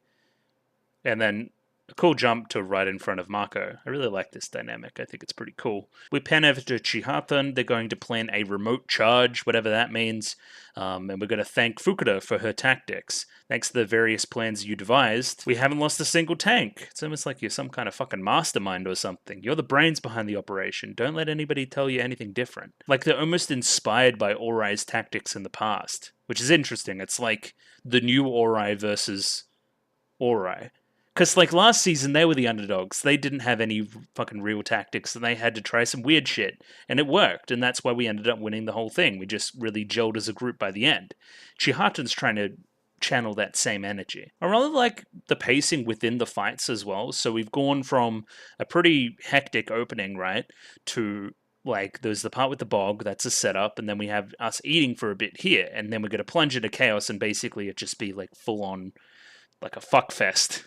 and then A cool jump to right in front of Mako. I really like this dynamic. I think it's pretty cool. We pan over to Chihaten. They're going to plan a remote charge, whatever that means. And we're going to thank Fukuda for her tactics. Thanks to the various plans you devised, we haven't lost a single tank. It's almost like you're some kind of fucking mastermind or something. You're the brains behind the operation. Don't let anybody tell you anything different. Like they're almost inspired by Orai's tactics in the past, which is interesting. It's like the new Orai versus Orai. Because, like, last season, they were the underdogs. They didn't have any fucking real tactics, and they had to try some weird shit. And it worked, and that's why we ended up winning the whole thing. We just really gelled as a group by the end. Chihaten's trying to channel that same energy. I really like the pacing within the fights as well. So we've gone from a pretty hectic opening, right, to like there's the part with the bog, that's a setup, and then we have us eating for a bit here, and then we're gonna plunge into chaos and basically it just be like full on like a fuck fest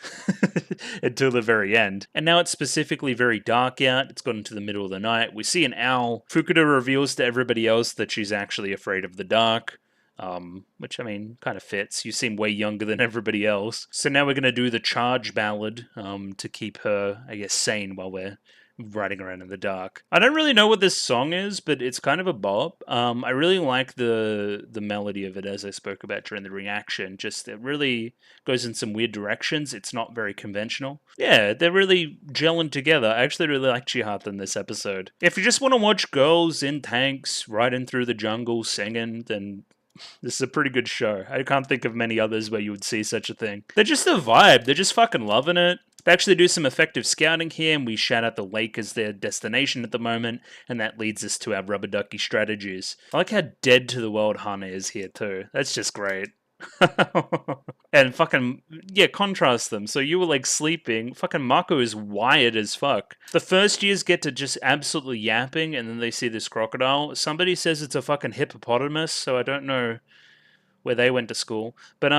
until the very end. And now it's specifically very dark out. It's gotten to the middle of the night. We see an owl. Fukuda reveals to everybody else that she's actually afraid of the dark. Which, I mean, kind of fits. You seem way younger than everybody else. So now we're going to do the charge ballad to keep her, I guess, sane while we're riding around in the dark. I don't really know what this song is, but it's kind of a bop. I really like the melody of it, as I spoke about during the reaction. Just it really goes in some weird directions. It's not very conventional. Yeah, they're really gelling together. I actually really like Chihaten in this episode. If you just want to watch girls in tanks riding through the jungle singing, then this is a pretty good show. I can't think of many others where you would see such a thing. They're just a vibe. They're just fucking loving it. They actually do some effective scouting here, and we shout out the lake as their destination at the moment, and that leads us to our rubber ducky strategies. I like how dead to the world Hana is here too. That's just great. And fucking, yeah, contrast them. So you were like sleeping. Fucking Mako is wired as fuck. The first years get to just absolutely yapping, and then they see this crocodile. Somebody says it's a fucking hippopotamus, so I don't know where they went to school. But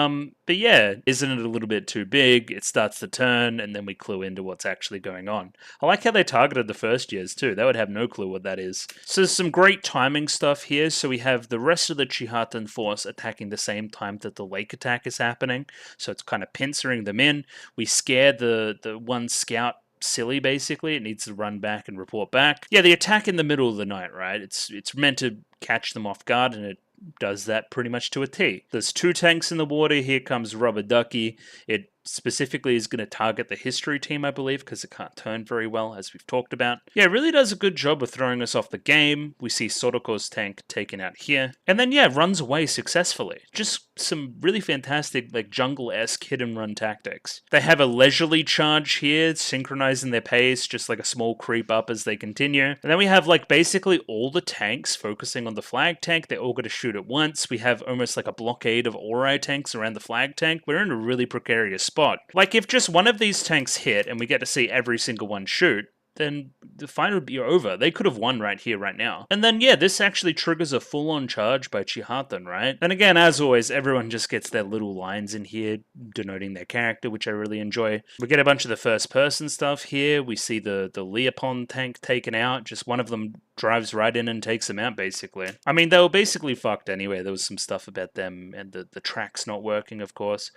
yeah, isn't it a little bit too big? It starts to turn, and then we clue into what's actually going on. I like how they targeted the first years too. They would have no clue what that is. So there's some great timing stuff here. So we have the rest of the Chihaten force attacking the same time that the lake attack is happening. So it's kind of pincering them in. We scare the one scout silly, basically. It needs to run back and report back. Yeah, the attack in the middle of the night, right? It's meant to catch them off guard, and it does that pretty much to a T. There's two tanks in the water. Here comes Rubber Ducky. It specifically is going to target the history team, I believe, because it can't turn very well, as we've talked about. Yeah, it really does a good job of throwing us off the game. We see Sotoko's tank taken out here. And then, yeah, runs away successfully. Just some really fantastic, like, jungle-esque hit-and-run tactics. They have a leisurely charge here, synchronizing their pace, just like a small creep up as they continue. And then we have, like, basically all the tanks focusing on the flag tank. They're all going to shoot at once. We have almost like a blockade of Orai tanks around the flag tank. We're in a really precarious spot. Like, if just one of these tanks hit and we get to see every single one shoot, then the fight would be over. They could have won right here, right now. And then, yeah, this actually triggers a full-on charge by Chihaten, right? And again, as always, everyone just gets their little lines in here denoting their character, which I really enjoy. We get a bunch of the first-person stuff here. We see the Leopon tank taken out. Just one of them drives right in and takes them out, basically. I mean, they were basically fucked anyway. There was some stuff about them and the tracks not working, of course.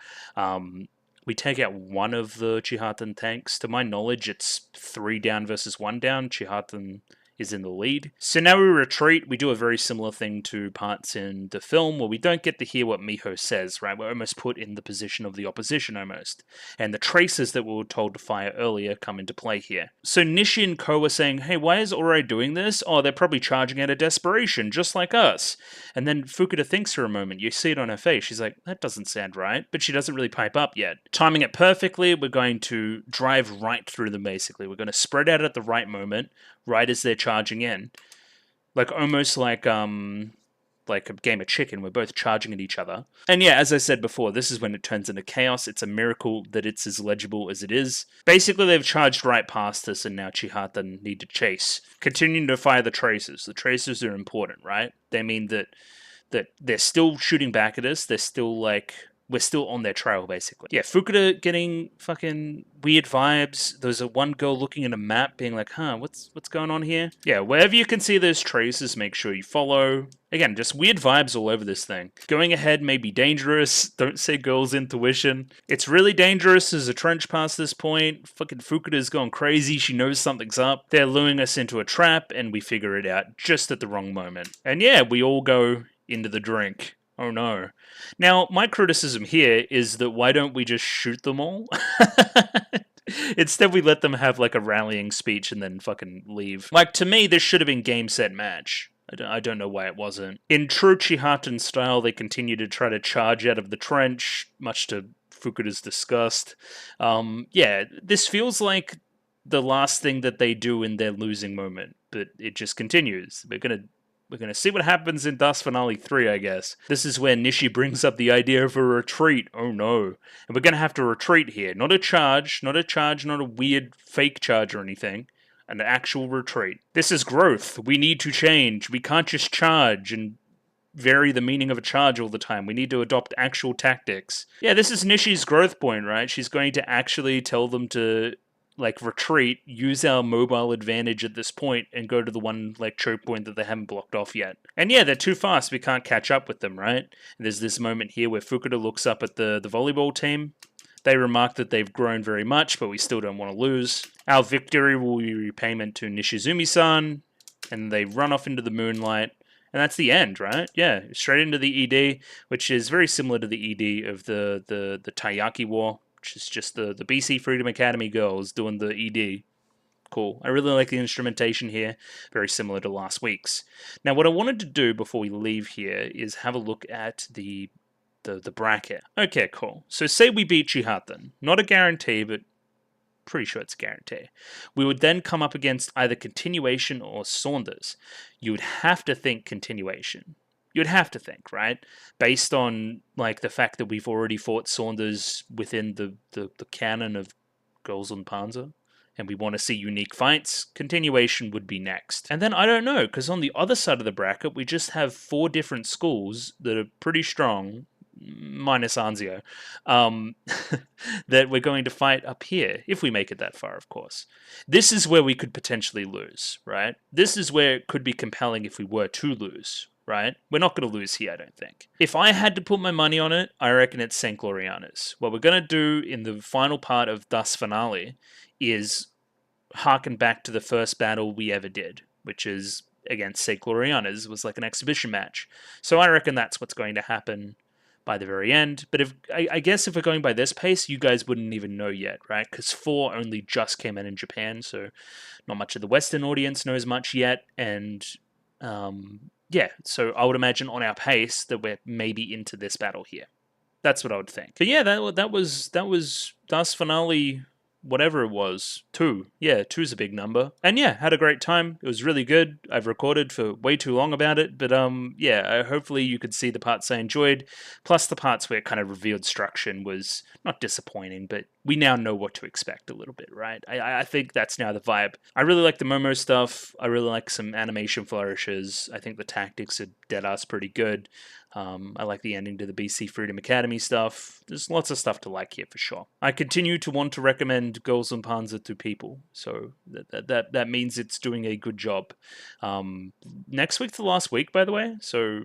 We take out one of the Chihaten tanks. To my knowledge, it's 3 down versus 1 down. Chihaten is in the lead. So now we retreat. We do a very similar thing to parts in the film where we don't get to hear what Miho says, right? We're almost put in the position of the opposition almost. And the traces that we were told to fire earlier come into play here. So Nishi and Ko are saying, hey, why is Orai doing this? Oh, they're probably charging out of desperation, just like us. And then Fukuda thinks for a moment. You see it on her face. She's like, that doesn't sound right. But she doesn't really pipe up yet. Timing it perfectly, we're going to drive right through them, basically. We're going to spread out at the right moment, right as they're charging in. Like, almost like a game of chicken. We're both charging at each other. And yeah, as I said before, this is when it turns into chaos. It's a miracle that it's as legible as it is. Basically, they've charged right past us, and now Chihaten need to chase. Continuing to fire the tracers. The tracers are important, right? They mean that they're still shooting back at us. They're still, like, we're still on their trail, basically. Yeah, Fukuda getting fucking weird vibes. There's a one girl looking at a map being like, huh, what's going on here? Yeah, wherever you can see those traces, make sure you follow. Again, just weird vibes all over this thing. Going ahead may be dangerous. Don't say girl's intuition. It's really dangerous. There's a trench past this point. Fucking Fukuda's gone crazy. She knows something's up. They're luring us into a trap, and we figure it out just at the wrong moment. And yeah, we all go into the drink. Oh no. Now, my criticism here is that why don't we just shoot them all? Instead, we let them have like a rallying speech and then fucking leave. Like, to me, this should have been game, set, match. I don't know why it wasn't. In true Chihatan style, they continue to try to charge out of the trench, much to Fukuda's disgust. Yeah, this feels like the last thing that they do in their losing moment, but it just continues. We're gonna see what happens in Dust Finale 3, I guess. This is where Nishi brings up the idea of a retreat. Oh no. And we're gonna have to retreat here. Not a weird fake charge or anything. An actual retreat. This is growth. We need to change. We can't just charge and vary the meaning of a charge all the time. We need to adopt actual tactics. Yeah, this is Nishi's growth point, right? She's going to actually tell them to like retreat, use our mobile advantage at this point, and go to the one like choke point that they haven't blocked off yet. And yeah, they're too fast. We can't catch up with them, right? And there's this moment here where Fukuda looks up at the volleyball team. They remark that they've grown very much, but we still don't want to lose. Our victory will be repayment to Nishizumi-san, and they run off into the moonlight. And that's the end, right? Yeah, straight into the ED, which is very similar to the ED of the Taiyaki War, which is just the BC Freedom Academy girls doing the ED. Cool. I really like the instrumentation here, very similar to last week's. Now, what I wanted to do before we leave here is have a look at the bracket. Okay, cool. So say we beat Chihatan. Not a guarantee, but pretty sure it's a guarantee. We would then come up against either Continuation or Saunders. You would have to think Continuation. You'd have to think, right? Based on like the fact that we've already fought Saunders within the canon of Girls und Panzer, and we want to see unique fights, Continuation would be next. And then I don't know, because on the other side of the bracket, we just have 4 different schools that are pretty strong, minus Anzio, that we're going to fight up here, if we make it that far, of course. This is where we could potentially lose, right? This is where it could be compelling if we were to lose, right? We're not going to lose here, I don't think. If I had to put my money on it, I reckon it's St. Gloriana's. What we're going to do in the final part of Dust Finale is harken back to the first battle we ever did, which is against St. Gloriana's. It was like an exhibition match. So I reckon that's what's going to happen by the very end. But if I guess if we're going by this pace, you guys wouldn't even know yet, right? Because 4 only just came in Japan, so not much of the Western audience knows much yet. And yeah, so I would imagine on our pace that we're maybe into this battle here. That's what I would think. But yeah, that was Dust Finale, whatever it was, 2. Yeah, 2's a big number. And yeah, had a great time. It was really good. I've recorded for way too long about it, but yeah, hopefully you could see the parts I enjoyed, plus the parts where it kind of revealed Struction was not disappointing, but we now know what to expect a little bit, right? I think that's now the vibe. I really like the Momo stuff. I really like some animation flourishes. I think the tactics are dead-ass pretty good. I like the ending to the BC Freedom Academy stuff. There's lots of stuff to like here for sure. I continue to want to recommend Girls und Panzer to people, so that means it's doing a good job. Next week's the last week, by the way, so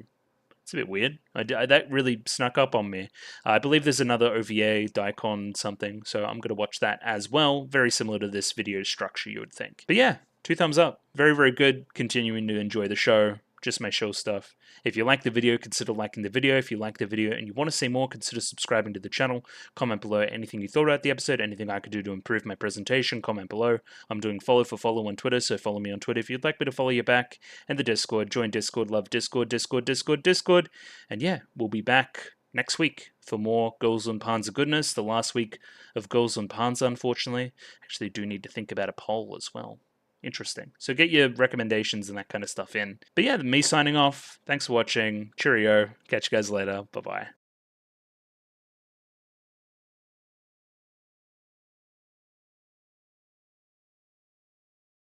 it's a bit weird. That really snuck up on me. I believe there's another OVA, Daikon something, so I'm going to watch that as well. Very similar to this video structure, you would think. But yeah, 2 thumbs up. Very, very good. Continuing to enjoy the show. Just my show stuff. If you like the video, consider liking the video. If you like the video and you want to see more, consider subscribing to the channel. Comment below anything you thought about the episode, anything I could do to improve my presentation. Comment below. I'm doing follow for follow on Twitter, so follow me on Twitter if you'd like me to follow you back. And the Discord. Join Discord. Love Discord. Discord. And yeah, we'll be back next week for more Girls und Panzer goodness. The last week of Girls und Panzer, unfortunately. Actually, do need to think about a poll as well. Interesting. So get your recommendations and that kind of stuff in. But yeah, me signing off. Thanks for watching. Cheerio. Catch you guys later. Bye-bye.